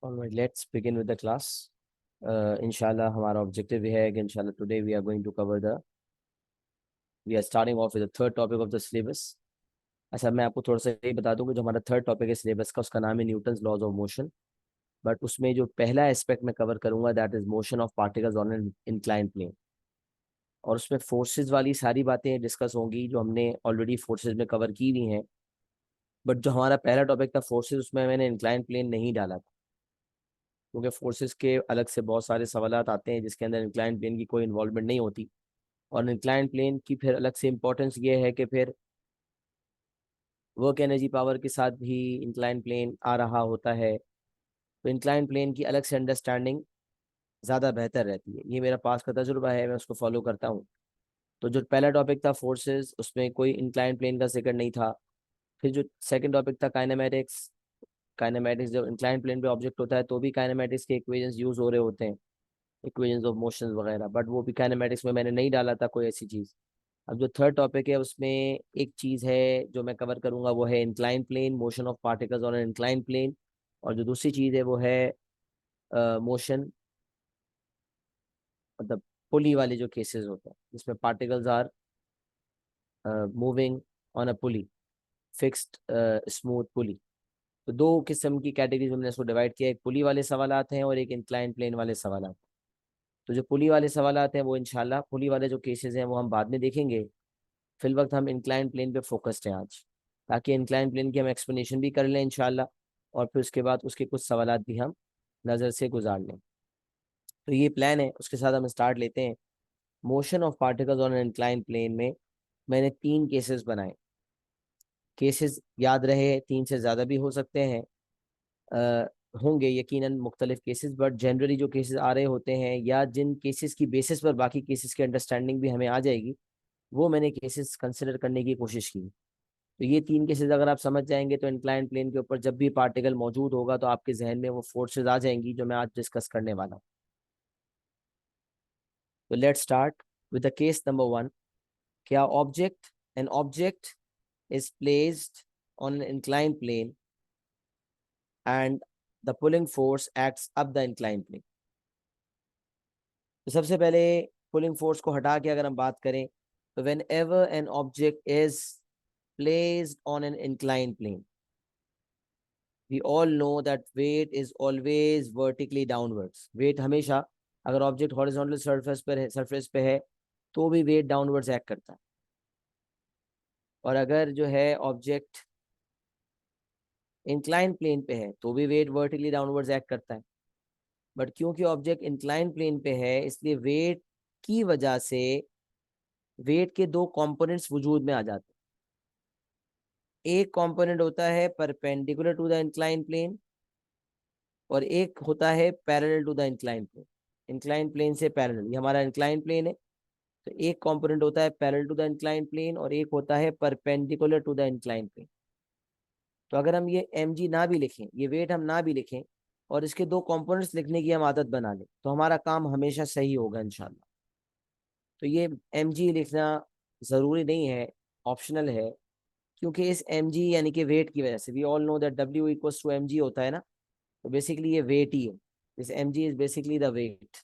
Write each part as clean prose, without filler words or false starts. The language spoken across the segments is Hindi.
Alright, let's begin with the class. Inshallah, हमारा objective ये है कि inshallah today we are going to cover we are starting off with the third topic of the syllabus. अच्छा, मैं आपको थोड़ा सा ये बता दूं कि जो हमारा थर्ड टॉपिक है सिलेबस का, उसका नाम है Newton's laws of motion. But उसमें जो पहला एस्पेक्ट मैं कवर करूंगा that is motion of particles on an inclined plane. और उसमें फोर्सेज वाली सारी बातें डिस्कस होंगी जो हमने ऑलरेडी फोर्सेज में कवर की हुई हैं। बट जो हमारा पहला टॉपिक था फोर्सेज, उसमें मैंने इंक्लाइंड प्लेन नहीं डाला था, क्योंकि फोर्सेस के अलग से बहुत सारे सवालात आते हैं जिसके अंदर इंक्लाइन प्लेन की कोई इन्वॉल्वमेंट नहीं होती। और इंक्लाइन प्लेन की फिर अलग से इंपॉर्टेंस ये है कि फिर वर्क एनर्जी पावर के साथ भी इंक्लाइन प्लेन आ रहा होता है, तो इंक्लाइन प्लेन की अलग से अंडरस्टैंडिंग ज़्यादा बेहतर रहती है। ये मेरा पास का तजुर्बा है, मैं उसको फॉलो करता हूँ। तो जो पहला टॉपिक था फोर्सेस, उसमें कोई इंक्लाइन प्लेन का जिक्र नहीं था। फिर जो सेकंड टॉपिक था काइनेमेटिक्स, काइनेमेटिक्स जब इंक्लाइन प्लेन पे ऑब्जेक्ट होता है तो भी काइनेमेटिक्स के इक्वेशंस यूज हो रहे होते हैं, इक्वेशंस ऑफ मोशंस वगैरह, बट वो भी काइनेमेटिक्स में मैंने नहीं डाला था कोई ऐसी चीज़। अब जो थर्ड टॉपिक है उसमें एक चीज़ है जो मैं कवर करूंगा, वो है incline plane, motion of particles on an incline plane. और जो दूसरी चीज़ है वो है मोशन, मतलब पुली वाले जो केसेस होते हैं जिसमें particles are moving on a pulley, fixed smooth pulley. तो दो किस्म की कैटेगरीज में मैंने इसको डिवाइड किया, एक पुली वाले सवालात हैं और एक इंक्लाइन प्लेन वाले सवालात। तो जो पुली वाले सवालात हैं वो इंशाल्लाह, पुली वाले जो केसेस हैं वो हम बाद में देखेंगे। फिल वक्त हम इंक्लाइन प्लेन पे फोकस्ड हैं आज, ताकि इंक्लाइन प्लेन की हम एक्सप्लेनेशन भी कर लें इंशाल्लाह, और फिर उसके बाद उसके कुछ सवालात भी हम नज़र से गुजार लें। तो ये प्लान है, उसके साथ हम स्टार्ट लेते हैं। Motion of particles on an incline plane में मैंने तीन केसेस बनाए। केसेस याद रहे, तीन से ज़्यादा भी हो सकते हैं, अ, होंगे यकीनन मुख्तलिफ केसेस, बट जनरली जो केसेस आ रहे होते हैं या जिन केसेस की बेसिस पर बाकी केसेस की अंडरस्टैंडिंग भी हमें आ जाएगी, वो मैंने केसेस कंसिडर करने की कोशिश की। तो ये तीन केसेस अगर आप समझ जाएंगे तो इंक्लाइन प्लेन के ऊपर जब भी पार्टिकल मौजूद होगा तो आपके जहन में वो फोर्सेज आ जाएंगी जो मैं आज डिस्कस करने वाला हूँ। तो let's start with the case number one. क्या object an object is placed on an inclined plane and the pulling force acts up the inclined plane। तो सबसे पहले पुलिंग फोर्स को हटा के अगर हम बात करें तो when ever an object is placed on an inclined plane, we all know that weight is always vertically downwards। weight हमेशा, अगर ऑब्जेक्ट हॉरिजॉन्टल सरफेस पे है तो भी वेट डाउनवर्ड्स एक्ट करता है, और अगर जो है ऑब्जेक्ट इंक्लाइन प्लेन पे है तो भी वेट वर्टिकली डाउनवर्ड्स एक्ट करता है। बट क्योंकि ऑब्जेक्ट इंक्लाइन प्लेन पे है इसलिए वेट की वजह से वेट के दो कंपोनेंट्स वजूद में आ जाते हैं। एक कंपोनेंट होता है perpendicular to the incline plane और एक होता है parallel to the incline plane. Incline plane से पैरेलल, ये हमारा इंक्लाइन प्लेन है, तो एक कंपोनेंट होता है parallel to the incline plane और एक होता है perpendicular to the incline plane. तो अगर हम ये mg ना भी लिखें, ये वेट हम ना भी लिखें, और इसके दो कंपोनेंट्स लिखने की हम आदत बना लें, तो हमारा काम हमेशा सही होगा इंशाल्लाह। तो ये mg लिखना ज़रूरी नहीं है, ऑप्शनल है, क्योंकि इस mg यानी कि वेट की वजह से, we all know that w equals to mg होता है ना, तो बेसिकली ये वेट ही है। This mg is basically the weight.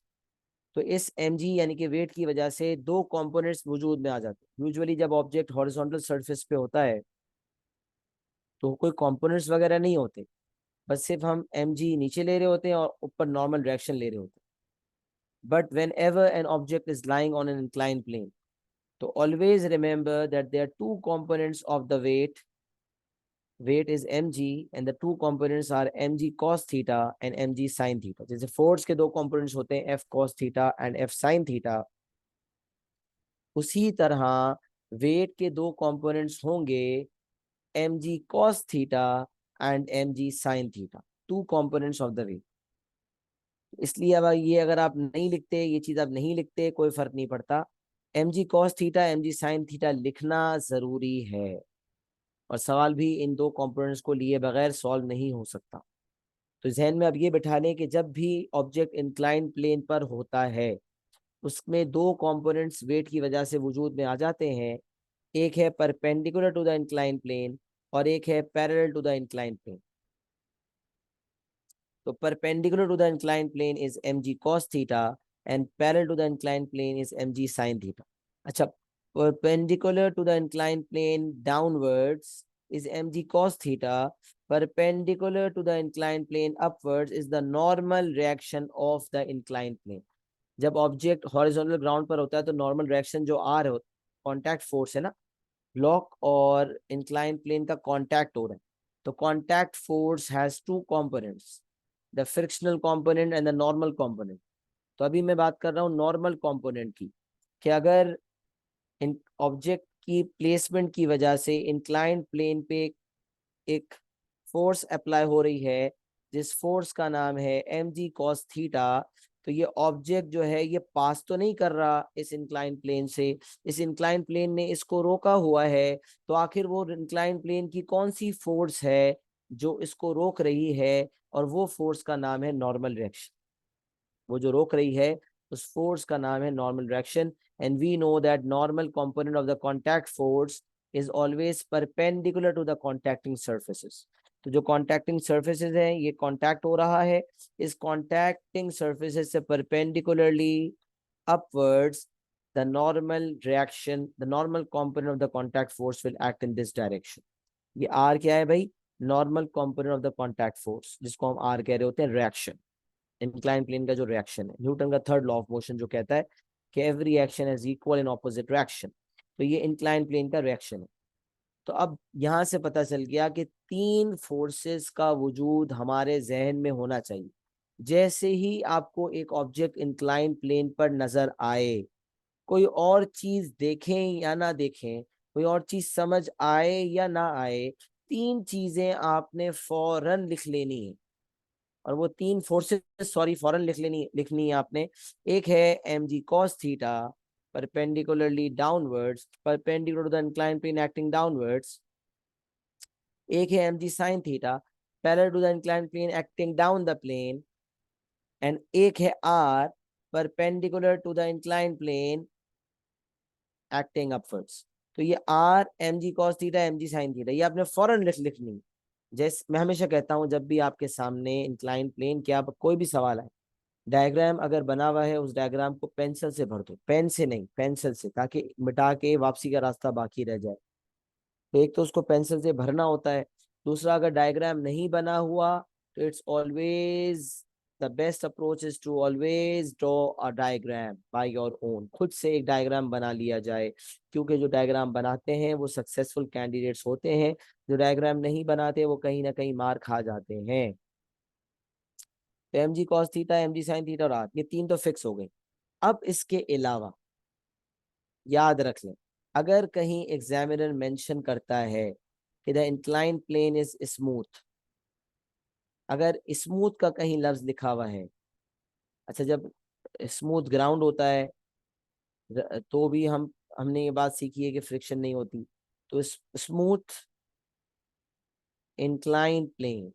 तो इस mg यानी कि वेट की वजह से दो कंपोनेंट्स वजूद में आ जाते हैं। यूजुअली जब ऑब्जेक्ट हॉरिजॉन्टल सरफेस पे होता है तो कोई कंपोनेंट्स वगैरह नहीं होते, बस सिर्फ हम mg नीचे ले रहे होते हैं और ऊपर नॉर्मल डायरेक्शन ले रहे होते हैं। But whenever an object is lying on an incline plane, तो always remember that there are two components of the weight. Weight is mg and the two components are mg cos theta and mg sin theta। जैसे फोर्स के दो कंपोनेंट्स होते हैं f cos theta and f sin theta, उसी तरह वेट के दो कंपोनेंट्स होंगे mg cos theta and mg sin theta, two components of the weight. इसलिए अब ये अगर आप नहीं लिखते, ये चीज आप नहीं लिखते, कोई फर्क नहीं पड़ता, mg cos theta mg sin theta लिखना जरूरी है, और सवाल भी इन दो कंपोनेंट्स को लिए बगैर सॉल्व नहीं हो सकता। तो जहन में अब ये बैठा लें कि जब भी ऑब्जेक्ट इंक्लाइन प्लेन पर होता है उसमें दो कंपोनेंट्स वेट की वजह से वजूद में आ जाते हैं, एक है perpendicular to the incline plane और एक है parallel to the incline plane. तो perpendicular to the incline plane is mg cos theta and parallel to the incline plane is mg sin theta. अच्छा, perpendicular to the incline plane downwards is mg cos theta, perpendicular to the inclined plane upwards is the normal reaction of the inclined plane। जब ऑब्जेक्ट हॉरिजॉन्टल ग्राउंड पर होता है तो नॉर्मल रिएक्शन जो आर है, कॉन्टैक्ट फोर्स है ना, ब्लॉक और इंक्लाइन प्लेन का कॉन्टैक्ट हो रहा है, तो contact force has two components, the frictional component and the normal component. तो अभी मैं बात कर रहा हूँ नॉर्मल कंपोनेंट की, कि अगर इन ऑब्जेक्ट की प्लेसमेंट की वजह से इंक्लाइंड प्लेन पे एक फोर्स अप्लाई हो रही है, जिस फोर्स का नाम है mg cos थीटा, तो ये ऑब्जेक्ट जो है ये पास तो नहीं कर रहा इस इंक्लाइन प्लेन से, इस इंक्लाइन प्लेन ने इसको रोका हुआ है, तो आखिर वो इंक्लाइन प्लेन की कौन सी फोर्स है जो इसको रोक रही है, और वो फोर्स का नाम है नॉर्मल रिएक्शन। वो जो रोक रही है उस फोर्स का नाम है normal reaction. And we know that normal component of the contact force is always perpendicular to the contacting surfaces. तो जो कॉन्टैक्टिंग सर्फेसेस हैं, ये कॉन्टैक्ट हो रहा है, इस कॉन्टैक्टिंग सर्फेसेस से perpendicularly upwards, the normal reaction, the normal component of the contact force will act in this direction। ये R क्या है भाई? Normal component of the contact force, जिसको हम R कह रहे होते हैं रिएक्शन, इंक्लाइन प्लेन का जो रिएक्शन है। न्यूटन का थर्ड लॉ ऑफ मोशन जो कहता है कि every action is equal in opposite reaction, तो ये इंक्लाइन प्लेन का रिएक्शन है। तो अब यहां से पता चल गया कि तीन फोर्सेस का वजूद हमारे जहन में होना चाहिए। जैसे ही आपको एक ऑब्जेक्ट इंक्लाइन प्लेन पर नजर आए, कोई और चीज देखें या ना देखें, कोई और चीज समझ आए या ना आए, तीन चीजें आपने फौरन लिख लेनी है। और वो तीन फोर्सेस, सॉरी, फॉरन लिखनी है आपने। एक है mg cos theta perpendicularly downwards, perpendicular to the inclined plane acting downwards. एक है mg sin theta parallel to the inclined plane acting down the plane. And एक है r perpendicular to the inclined plane acting upwards. तो ये r mg cos theta mg sin theta, ये आपने फौरन लिखनी। जैसे मैं हमेशा कहता हूं, जब भी आपके सामने इंक्लाइन प्लेन के आप कोई भी सवाल आए, डायग्राम अगर बना हुआ है, उस डायग्राम को पेंसिल से भर दो, पेन से नहीं, पेंसिल से, ताकि मिटा के वापसी का रास्ता बाकी रह जाए। तो एक तो उसको पेंसिल से भरना होता है, दूसरा अगर डायग्राम नहीं बना हुआ तो it's always the best approach is to always draw a diagram by your own. खुद से एक डायग्राम बना लिया जाए, क्योंकि जो डायग्राम बनाते हैं वो सक्सेसफुल कैंडिडेट्स होते हैं, जो डायग्राम नहीं बनाते वो कहीं ना कहीं मार खा जाते हैं। तो mg cos theta, mg sin theta और r, ये तीन तो फिक्स हो गई। अब इसके अलावा याद रख लें, अगर कहीं एग्जामिनर मेंशन करता है कि the incline plane is smooth, अगर स्मूथ का कहीं लफ्ज लिखा हुआ है, अच्छा, जब स्मूथ ग्राउंड होता है तो भी हमने ये बात सीखी है कि फ्रिक्शन नहीं होती। तो स्मूथ इंक्लाइन प्लेन,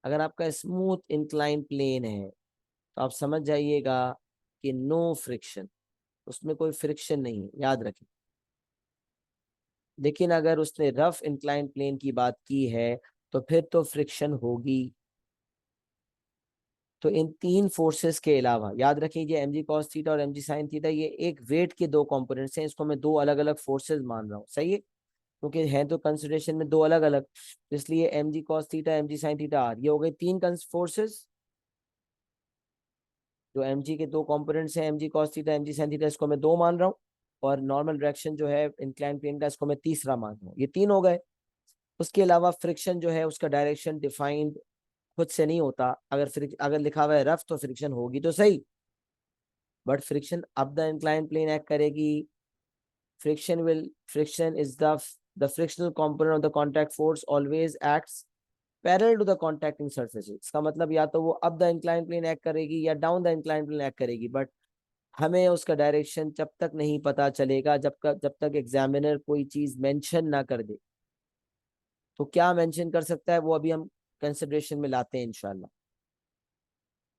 अगर आपका स्मूथ इंक्लाइन प्लेन है तो आप समझ जाइएगा कि नो फ्रिक्शन, उसमें कोई फ्रिक्शन नहीं है, याद रखें। लेकिन अगर उसने रफ इंक्लाइन प्लेन की बात की है तो फिर तो फ्रिक्शन होगी। तो इन तीन फोर्सेस के अलावा याद रखिए, mg cos थीटा और mg sin थीटा ये एक वेट के दो कंपोनेंट्स हैं, इसको मैं दो अलग अलग फोर्सेस मान रहा हूँ, सही है, क्योंकि हैं तो कंसिडरेशन में दो अलग अलग, इसलिए mg cos theta mg sin theta r, ये हो गई तीन फोर्सेस। जो mg के दो कंपोनेंट्स हैं, mg cos theta mg sin theta, इसको मैं दो मान रहा हूँ, और नॉर्मल डायरेक्शन जो है इंक्लाइन प्लेन का, इसको मैं तीसरा मान रहा हूँ। ये तीन हो गए। उसके अलावा फ्रिक्शन जो है उसका डायरेक्शन डिफाइंड खुद से नहीं होता, अगर लिखा हुआ है रफ तो फ्रिक्शन होगी तो सही, बट फ्रिक्शन अब द इंक्लाइन प्लेन एक्ट करेगी। Friction is the frictional component of the contact force always acts parallel to the contacting surfaces. इसका मतलब या तो वो up the incline plane act करेगी या down the incline plane act करेगी, बट हमें उसका डायरेक्शन जब तक नहीं पता चलेगा, जब तक एग्जामिनर कोई चीज मेंशन ना कर दे। तो क्या मेंशन कर सकता है वो अभी हम कंसिडरेशन में लाते हैं इंशाल्लाह।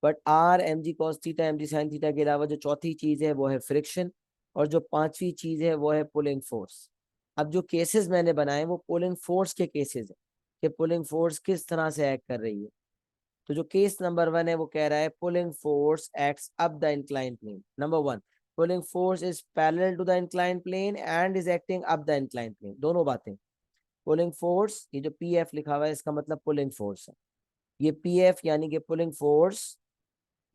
But R mg cos theta mg sin theta के अलावा जो चौथी चीज है वो है फ्रिक्शन, और जो पांचवी चीज है वो है पुलिंग फोर्स। अब जो केसेस मैंने बनाए वो पुलिंग फोर्स के केसेस है, कि पुलिंग फोर्स किस तरह से एक्ट कर रही है। तो जो केस नंबर 1 है वो कह रहा है pulling force acts up the incline plane. Number 1, pulling force is parallel to the incline plane and is acting up the incline plane. दोनों बातें। पुलिंग फोर्स, ये जो पी एफ लिखा हुआ है इसका मतलब पुलिंग फोर्स है। ये पी एफ यानी कि पुलिंग फोर्स,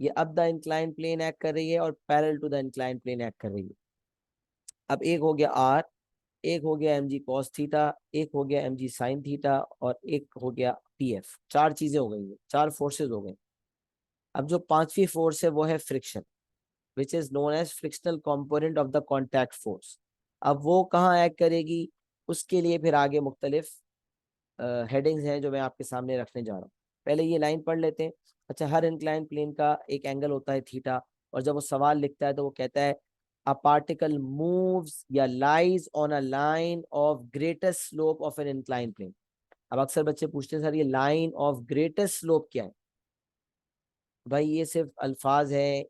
ये up the incline plane act कर रही है और parallel to the incline plane act कर रही है। अब एक हो गया आर, एक हो गया एम जी कॉस थीटा, एक हो गया एम जी साइन थीटा और एक हो गया पी एफ। चार चीजें हो गई, चार फोर्सेज हो गई। अब जो पांचवी फोर्स है वो है friction, which is known as frictional component of the contact force. अब वो कहाँ एक्ट करेगी, उसके लिए फिर आगे मुख्तलिफ हेडिंग्स हैं जो मैं आपके सामने रखने जा रहा हूँ। पहले ये लाइन पढ़ लेते हैं। अच्छा, हर इंक्लाइन प्लेन का एक एंगल होता है थीटा, और जब वो सवाल लिखता है तो वो कहता है अ पार्टिकल मूव्स या lies on a line of greatest slope of an incline plane. अब अक्सर बच्चे पूछते हैं सर ये लाइन ऑफ ग्रेटेस्ट स्लोप क्या है। भाई ये सिर्फ अल्फाज है,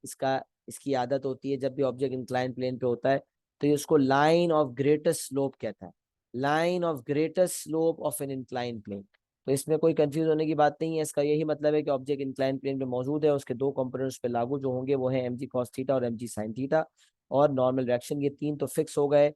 इसकी आदत होती है जब भी ऑब्जेक्ट इंक्लाइन प्लेन पे होता है तो ये उसको लाइन ऑफ ग्रेटेस्ट स्लोप कहता है। Line of greatest slope of an incline plane. तो इसमें कोई कंफ्यूज होने की बात नहीं है, इसका यही मतलब है कि ऑब्जेक्ट इंक्लाइन प्लेन पे मौजूद है, उसके दो कंपोनेंट्स पे लागू जो होंगे वो है एम जी कॉस थीटा और एम जी साइन थीटा और नॉर्मल डायरेक्शन। ये तीन तो फिक्स हो गए।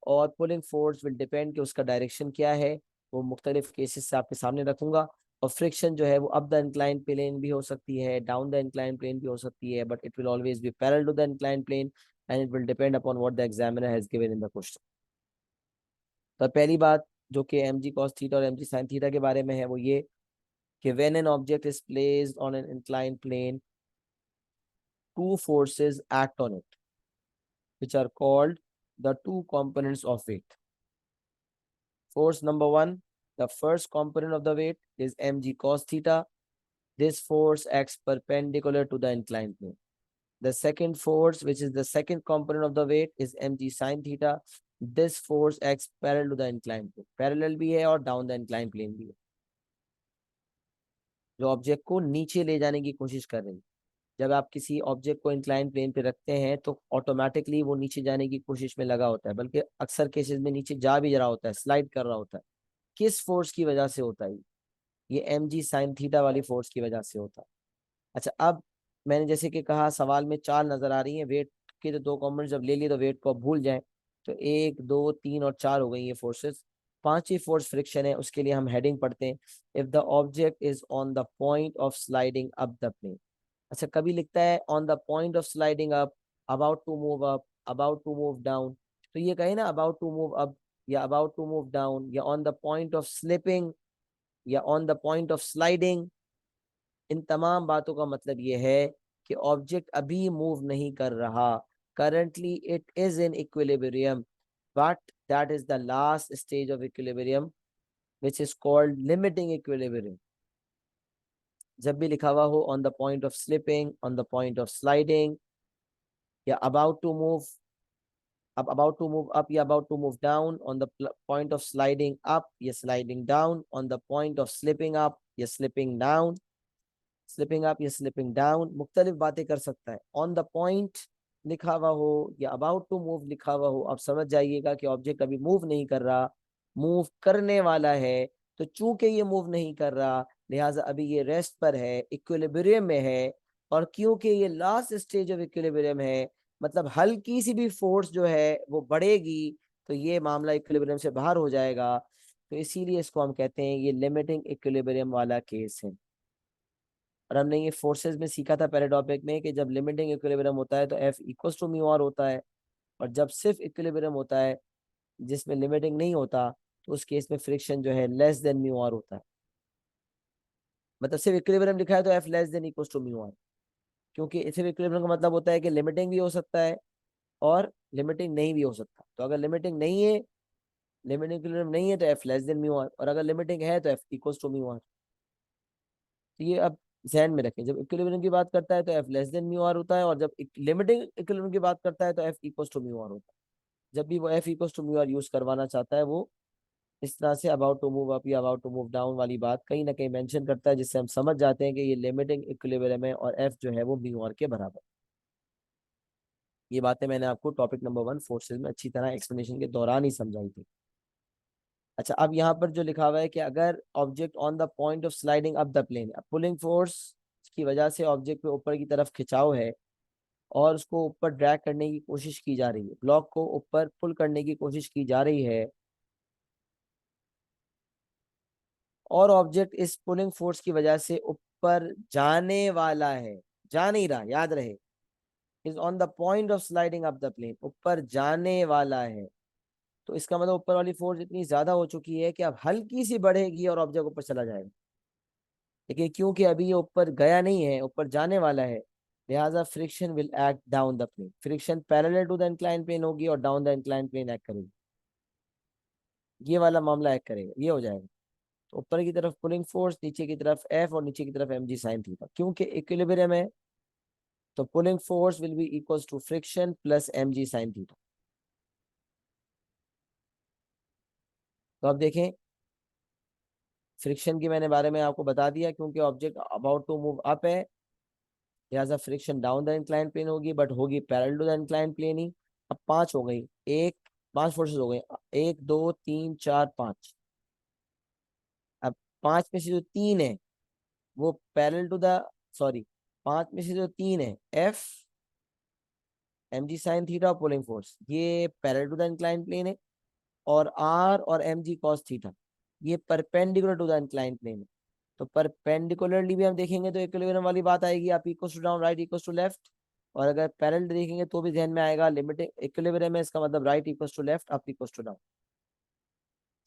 और पुलिंग फोर्स विल डिपेंड कि उसका डायरेक्शन क्या है, वो मुख्तलिफ केसेस से आपके सामने रखूंगा। और फ्रिक्शन जो है वो अप द इंक्लाइन प्लेन भी हो सकती है, डाउन द इंक्लाइन प्लेन भी हो सकती है, but it will always be parallel to the incline plane and it will depend upon what the examiner has given in the question. तो पहली बात जो कि एम जी कॉस थीटा और एम जी साइन थीटा के बारे में है वो ये कि when an object is placed on an incline plane, two forces act on it which are called the two components of weight. Force number 1, the first component of the weight is mg cos theta. This force acts perpendicular to the inclined plane. The second force, which is the second component of the weight, is mg sin theta. This force acts parallel to the inclined plane. Parallel भी है और down the inclined plane भी है, जो ऑब्जेक्ट को नीचे ले जाने की कोशिश कर रही है। जब आप किसी ऑब्जेक्ट को इंक्लाइन प्लेन पे रखते हैं तो ऑटोमेटिकली वो नीचे जाने की कोशिश में लगा होता है, बल्कि अक्सर केसेस में नीचे जा भी रहा होता है, स्लाइड कर रहा होता है। किस फोर्स की वजह से होता है, ये एम जी साइन थीटा वाली फोर्स की वजह से होता है। अच्छा, अब मैंने जैसे कि कहा सवाल में चार नजर आ रही हैं, वेट के तो दो कॉम्पोनेंट जब ले लिए तो वेट को अब भूल जाए, तो एक दो तीन और चार हो गई ये फोर्सेस। पांचवी फोर्स फ्रिक्शन है, उसके लिए हम हेडिंग पढ़ते हैं, if the object is on the point of sliding up the plane. अच्छा, कभी लिखता है on the point of sliding up, about to move up, about to move down, तो ये कहे ना अबाउट टू मूव अप या अबाउट टू मूव डाउन या on the point of slipping या on the point of sliding, इन तमाम बातों का मतलब ये है कि ऑब्जेक्ट अभी मूव नहीं कर रहा, currently it is in equilibrium, but that is the last stage of equilibrium which is called limiting equilibrium. जब भी लिखा हुआ हो on the point of slipping, on the point of sliding या अबाउट टू मूव, अब अबाउट टू मूव अप या about to move down, on the point of sliding up या sliding down, on the point of slipping up या स्लिपिंग डाउन, स्लिपिंग अप या स्लिपिंग डाउन, मुख्तलिफ बातें कर सकता है। ऑन द पॉइंट लिखा हुआ हो या अबाउट टू मूव लिखा हुआ हो, आप समझ जाइएगा कि ऑब्जेक्ट अभी मूव नहीं कर रहा, मूव करने वाला है। तो चूंकि ये मूव नहीं कर रहा लिहाजा अभी ये रेस्ट पर है, इक्विलिब्रियम में है, और क्योंकि ये लास्ट स्टेज ऑफ इक्विलिब्रियम है, मतलब हल्की सी भी फोर्स जो है वो बढ़ेगी तो ये मामला इक्विलिब्रियम से बाहर हो जाएगा। तो इसीलिए इसको हम कहते हैं ये लिमिटिंग इक्विलिब्रियम वाला केस है। और हमने ये फोर्सेस में सीखा था पहले टॉपिक में कि जब लिमिटिंग इक्विलिब्रियम होता है तो F equals to mu R होता है, और जब सिर्फ इक्विलिब्रियम होता है जिसमें लिमिटिंग नहीं होता तो उस केस में फ्रिक्शन जो है लेस देन म्यू आर होता है। मतलब सिर्फ इक्विलिब्रियम लिखा है तो F less than equals to mu R, क्योंकि सिर्फ इक्विलिब्रियम का मतलब होता है कि लिमिटिंग भी हो सकता है और लिमिटिंग नहीं भी हो सकता। तो अगर लिमिटिंग नहीं है, लिमिटिंग इक्विलिब्रियम नहीं है तो F less than mu R, और अगर लिमिटिंग है तो F equals to mu R. तो ये अब ध्यान में रखें, जब इक्विलिब्रियम की बात करता है तो F less than mu R होता है, और जब लिमिटिंग इक्विलिब्रियम की बात करता है तो F equals to mu R होता है। जब भी वो F equals to mu R use करवाना चाहता है वो इस तरह से अबाउट टू मूव अप या अबाउट टू मूव डाउन वाली बात कहीं ना कहीं मेंशन करता है, जिससे हम समझ जाते हैं कि ये लिमिटिंग इक्विलिब्रियम है और एफ जो है वो म्यू आर के बराबर। ये बातें मैंने आपको टॉपिक नंबर 1 फोर्सेज में अच्छी तरह एक्सप्लेनेशन के दौरान ही समझाई थी। अच्छा, अब यहाँ पर जो लिखा हुआ है कि अगर object on the point of sliding up the plane, pulling force की वजह से ऑब्जेक्ट पे ऊपर की तरफ खिंचाव है और उसको ऊपर ड्रैग करने की कोशिश की जा रही है, ब्लॉक को ऊपर पुल करने की कोशिश की जा रही है, और ऑब्जेक्ट इस पुलिंग फोर्स की वजह से ऊपर जाने वाला है, जा नहीं रहा, याद रहे, is on the point of sliding up the plane, ऊपर जाने वाला है। तो इसका मतलब ऊपर वाली फोर्स इतनी ज्यादा हो चुकी है कि अब हल्की सी बढ़ेगी और ऑब्जेक्ट ऊपर चला जाएगा, लेकिन क्योंकि अभी ये ऊपर गया नहीं है, ऊपर जाने वाला है, लिहाजा friction will act down the plane, friction parallel to the incline plane होगी और down the incline plane act करेगी, ये वाला मामला एक्ट करेगा, ये हो जाएगा। तो ऊपर की तरफ पुलिंग फोर्स, नीचे की तरफ एफ और नीचे की तरफ एम जी साइन थीटा, क्योंकि इक्विलिब्रियम है तो pulling force will be equals to friction plus M G sine theta. तो अब देखें, फ्रिक्शन के मैंने बारे में आपको बता दिया, क्योंकि object about to move up है, लिहाजा friction down the incline plane होगी, बट होगी parallel to the incline plane ही। अब पांच हो गई, एक, पांच फोर्सेस हो गई, एक दो तीन चार पांच। अब पांच में से जो तीन है वो पैरेलल टू द, सॉरी, पांच में से जो तीन है F, M G sine theta और पुलिंग फोर्स, ये parallel to the incline plane है, और आर और एम जी कॉस थीटा ये perpendicular to the incline plane है। तो परपेंडिकुलरली भी हम देखेंगे तो इक्विलिब्रियम वाली बात आएगी, up equal to down, right equal to left, और अगर पैरेलल देखेंगे तो भी ध्यान में आएगा, लिमिटिंग इक्विलिब्रियम है, इसका मतलब right equal to left, up equal to down.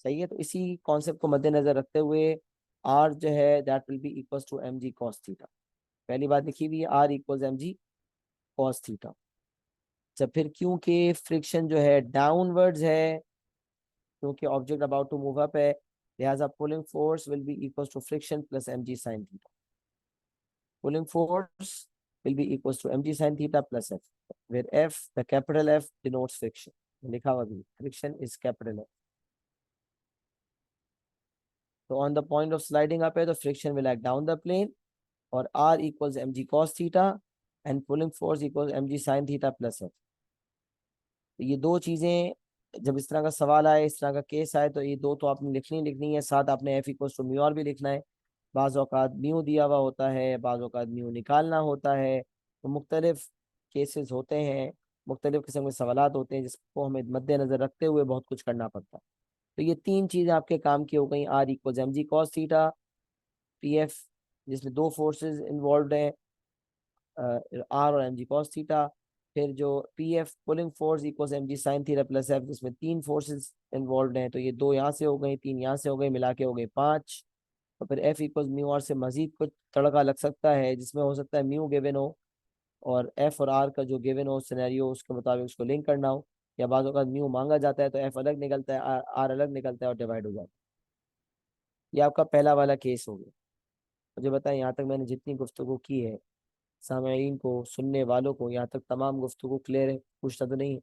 सही है, तो इसी कॉन्सेप्ट को मद्देनजर रखते हुए आर जो है that will be equal to M G cos theta, पहली बात लिखी हुई है R equal M G cos theta. जब फिर क्योंकि फ्रिक्शन जो है डाउनवर्ड्स है, क्योंकि object about to move up है, लिहाजा pulling force will be equal to friction plus M G sine theta, pulling force will be equals to mg sin theta plus f, where f, the capital F denotes friction, लिखा हुआ भी friction is capital F। तो on the point of sliding up है तो friction will act down the plane, और R equals mg cos theta and pulling force equals mg sin theta plus f। तो ये दो चीजें जब इस तरह का सवाल आए, इस तरह का केस आए, तो ये दो तो आपने लिखनी है, साथ आपने f equals to mu R भी लिखना है। बाज़ औक़ात म्यू दिया हुआ होता है, बाज़ औक़ात म्यू निकालना होता है, तो मुख्तलिफ केसेस होते हैं, मुख्तलिफ किस्म के सवालात होते हैं, जिसको हमें मद्देनजर रखते हुए बहुत कुछ करना पड़ता है। तो ये तीन चीज़ें आपके काम की हो गई, R equals M G cos theta, P F जिसमें दो फोर्सेस इन्वॉल्व हैं, आर और एम जी कॉस थीटा, फिर जो P F pulling force equals M G sine theta plus F, जिसमें तीन फोर्सेस इन्वॉल्व हैं, तो ये दो यहाँ से हो गई, तीन यहाँ से हो गई, मिला के हो गई पाँच। और फिर एफ इक्वल्स म्यू आर से मजीद कुछ तड़का लग सकता है, जिसमें हो सकता है म्यू गिवन हो और एफ और आर का जो गिवन हो सिनेरियो उसके मुताबिक उसको लिंक करना हो, या बाज़ों का म्यू मांगा जाता है तो एफ अलग निकलता है, आर अलग निकलता है और डिवाइड हो जाता है। ये आपका पहला वाला केस हो गया। मुझे बताएं, यहाँ तक मैंने जितनी गुफ्तगू की है, सामईन को, सुनने वालों को, यहाँ तक तमाम गुफ्तगू क्लियर है, पूछता तो नहीं है?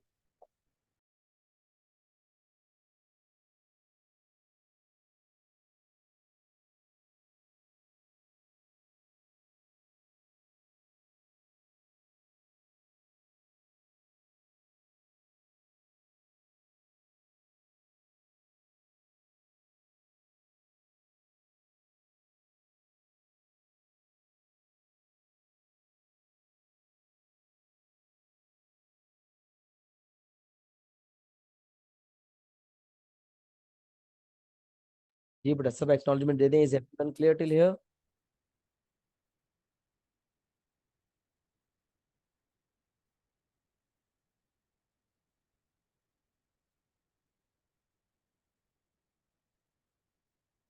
जी बेटा, सब एक्नॉलेजमेंट दे दें, is everyone clear till here?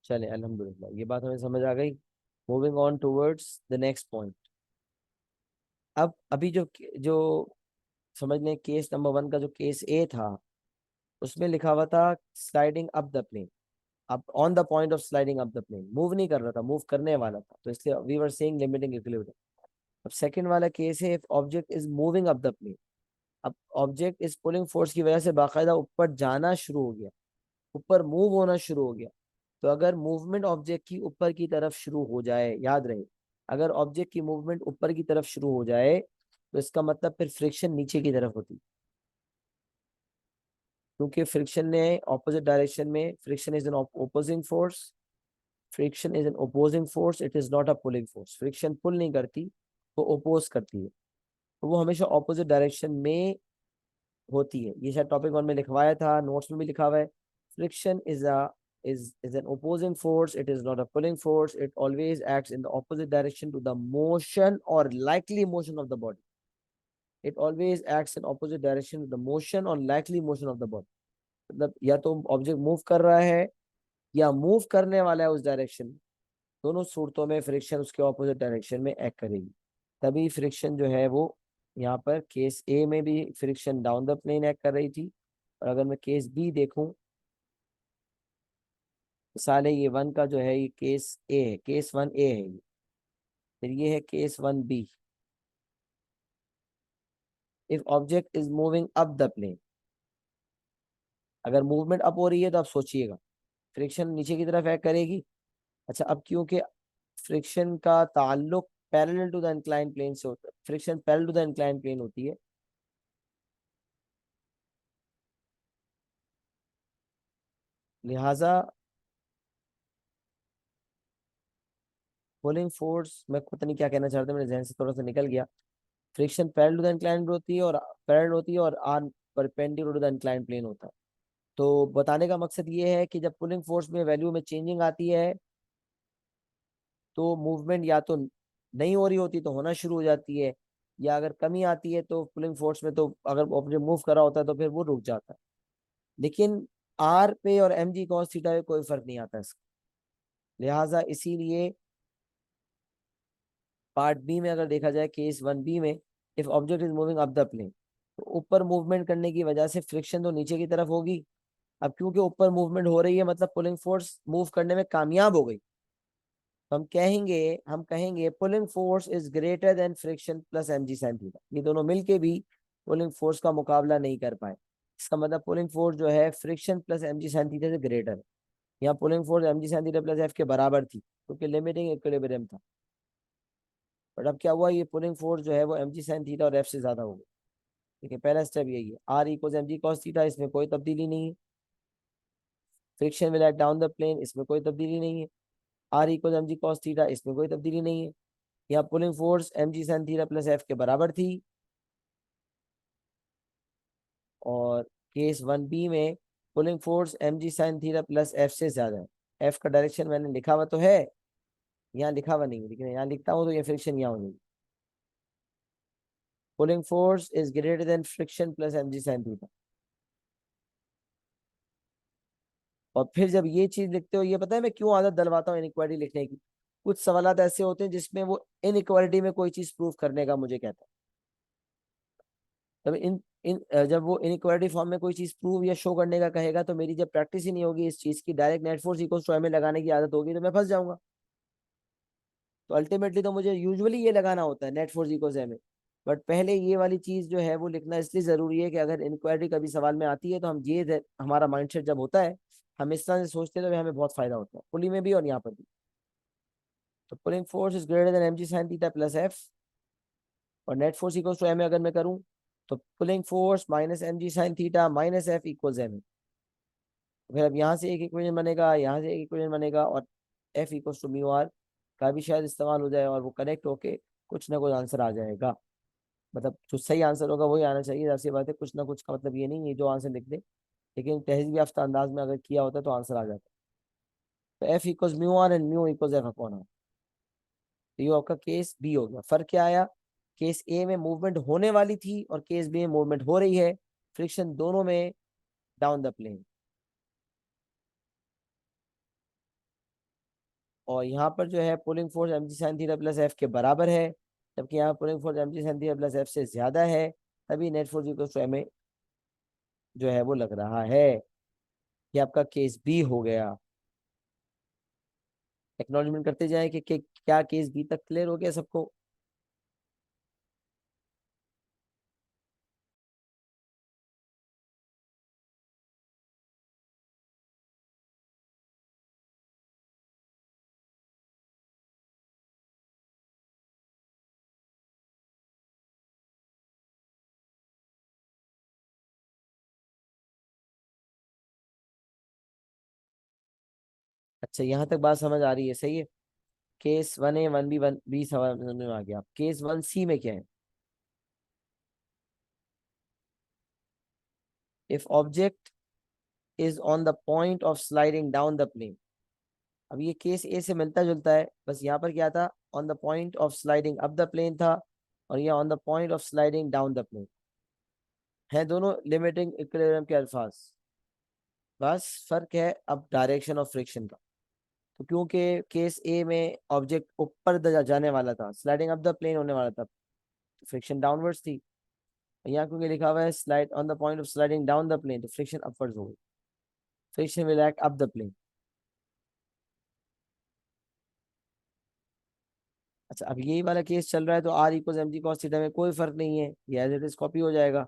चले, अल्हम्दुलिल्लाह, ये बात हमें समझ आ गई। Moving on towards the next point. अब अभी जो जो समझ लें, केस नंबर वन का जो केस ए था, उसमें लिखा हुआ था स्लाइडिंग अप द प्लेन, अब on the point of sliding up the plane, move नहीं कर रहा था, मूव करने वाला था, तो इसलिए we were saying limiting equilibrium. अब सेकंड वाला केस है, if object is moving up the plane, अब ऑब्जेक्ट इस पुलिंग फोर्स की वजह से बाकायदा ऊपर जाना शुरू हो गया, ऊपर मूव होना शुरू हो गया। तो अगर मूवमेंट ऑब्जेक्ट की ऊपर की तरफ शुरू हो जाए, याद रहे, अगर ऑब्जेक्ट की मूवमेंट ऊपर की तरफ शुरू हो जाए तो इसका मतलब फिर फ्रिक्शन नीचे की तरफ होती है। क्योंकि फ्रिक्शन ने ऑपोजिट डायरेक्शन में, friction is an opposing force, friction is an opposing force, it is not a pulling force. Friction pull नहीं करती, वो ओपोज करती है, तो वो हमेशा ऑपोजिट डायरेक्शन में होती है। ये शायद टॉपिक 1 में लिखवाया था, नोट्स में भी लिखा हुआ है। Friction is an opposing force, it is not a pulling force, it always acts in the opposite direction to the motion or likely motion of the body, it always acts in opposite direction to the motion or likely motion of the body। मतलब या तो ऑब्जेक्ट मूव कर रहा है या मूव करने वाला है उस डायरेक्शन, दोनों सूरतों में फ्रिक्शन उसके ऑपोजिट डायरेक्शन में एक्ट करेगी। तभी फ्रिक्शन जो है वो यहाँ पर केस ए में भी friction down the plane act कर रही थी, और अगर मैं केस बी देखूं, मिसाल है ये 1 का जो है ये केस ए है, केस 1 ए है ये, फिर ये है case 1 B. If object is moving up the plane, अगर मूवमेंट अप हो रही है तो आप सोचिएगा फ्रिक्शन नीचे की तरफ एक्ट करेगी। अच्छा, अब क्योंकि फ्रिक्शन का ताल्लुक parallel to the incline plane से होता है, friction parallel to the incline plane होती है, लिहाजा पुलिंग फोर्स, मैं पता नहीं क्या कहना चाहता, मेरे जहन से थोड़ा सा निकल गया। Friction parallel to the incline होती है, और पैरेलल होती है, और R perpendicular to the incline plane होता है। तो बताने का मकसद ये है कि जब पुलिंग फोर्स में वैल्यू में चेंजिंग आती है, तो मूवमेंट या तो नहीं हो रही होती तो होना शुरू हो जाती है, या अगर कमी आती है तो पुलिंग फोर्स में, तो अगर ऑब्जेक्ट मूव कर रहा होता है तो फिर वो रुक जाता है। लेकिन आर पे और एम जी कॉस थीटा पे कोई फर्क नहीं आता इसका। लिहाजा इसीलिए पार्ट बी में अगर देखा जाए, केस 1 बी में, if object is moving up the plane, तो ऊपर मूवमेंट करने की वजह से फ्रिक्शन तो नीचे की तरफ होगी। अब क्योंकि ऊपर मूवमेंट हो रही है, मतलब पुलिंग फोर्स मूव करने में कामयाब हो गई, तो हम कहेंगे pulling force is greater than friction plus M G sine theta. ये दोनों मिलके भी पुलिंग फोर्स का मुकाबला नहीं कर पाए, इसका मतलब पुलिंग फोर्स जो है friction plus M G sine theta से ग्रेटर है। यहाँ pulling force M G sine theta plus F के बराबर थी, क्योंकि लिमिटिंग इक्विलिब्रियम था। बट अब क्या हुआ, ये पुलिंग फोर्स जो है वो एम जी साइन थीटा और एफ से ज्यादा हो गई। ठीक है, पहला स्टेप यही है, R equals M G cos theta, इसमें कोई तब्दीली नहीं है। Friction will act down the plane, इसमें कोई तब्दीली नहीं है। R equals M G cos theta, इसमें कोई तब्दीली नहीं है। यहाँ pulling force M G sine theta plus F के बराबर थी, और केस 1 बी में pulling force M G sine theta plus F से ज्यादा है। एफ का डायरेक्शन मैंने लिखा हुआ तो है, यहाँ लिखा हुआ नहीं है, लेकिन यहाँ लिखता हूँ तो ये फ्रिक्शन यहाँ हो जाएगी। Pulling force is greater than friction plus M G sine theta. और फिर जब ये चीज लिखते हो, ये पता है मैं क्यों आदत डलवाता हूँ इनइक्वालिटी लिखने की? कुछ सवालात ऐसे होते हैं जिसमें वो इनइक्वालिटी में कोई चीज प्रूव करने का मुझे कहता है, तब इन इन जब वो इनइक्वालिटी फॉर्म में कोई चीज प्रूव या शो करने का कहेगा, तो मेरी जब प्रैक्टिस ही नहीं होगी इस चीज की, direct net force equals to M लगाने की आदत होगी, तो मैं फंस जाऊंगा। तो अल्टीमेटली तो मुझे यूजुअली ये लगाना होता है, net force equals M. But पहले ये वाली चीज जो है वो लिखना इसलिए जरूरी है कि अगर इनक्वायरी कभी सवाल में आती है, तो हम ये हमारा माइंडसेट जब होता है, हम इस तरह से सोचते हैं, तो हमें बहुत फायदा होता है, पुली में भी और यहाँ पर भी। तो pulling force is greater than M G sine theta plus F, और net force equals to M अगर मैं करूँ, तो pulling force minus M G sine theta minus F equals M. फिर अब यहाँ से एक इक्वेशन बनेगा, यहाँ से एक इक्वेशन बनेगा, और F equals to mu R का भी शायद इस्तेमाल हो जाए, और वो कनेक्ट होके कुछ ना कुछ आंसर आ जाएगा। मतलब जो सही आंसर होगा वही आना चाहिए, ऐसी बात है, कुछ ना कुछ का मतलब ये नहीं है जो आंसर लिख दे, लेकिन तहजीब याफ्ता अंदाज में अगर किया होता है तो आंसर आ जाता है। तो F equals mu R and mu equals F upon R. तो ये आपका केस बी हो गया। फर्क क्या आया, केस ए में मूवमेंट होने वाली थी और केस बी में मूवमेंट हो रही है, फ्रिक्शन दोनों में डाउन द प्लेन। और यहाँ पर जो है pulling force M G sine theta plus F के बराबर है, जबकि यहाँ pulling force M G sine theta plus F से ज्यादा है, तभी net force equals to M A जो है वो लग रहा है। ये आपका केस बी हो गया। एक्नॉलेजमेंट करते जाएं कि क्या केस बी तक क्लियर हो गया सबको। अच्छा, यहाँ तक बात समझ आ रही है, सही है। केस 1A 1B 1B समझ में आ गया। केस 1C में क्या है? If object is on the point of sliding down the plane. अब ये केस ए से मिलता जुलता है, बस यहाँ पर क्या था, on the point of sliding up the plane था, और ये on the point of sliding down the plane है। दोनों लिमिटिंग इक्विलिब्रियम के अल्फाज, बस फर्क है अब डायरेक्शन ऑफ फ्रिक्शन का। तो क्योंकि केस ए में ऑब्जेक्ट ऊपर जाने वाला था, स्लाइडिंग अप द प्लेन होने वाला था, तो फ्रिक्शन डाउनवर्ड्स थी। यहाँ क्योंकि लिखा हुआ है slide on the point of sliding down the plane, तो फ्रिक्शन अपवर्ड्स हो गई। Friction will act up the plane. अच्छा, अब यही वाला केस चल रहा है, तो R equal M G cos theta में कोई फर्क नहीं है, ये एज इट इज कॉपी हो जाएगा।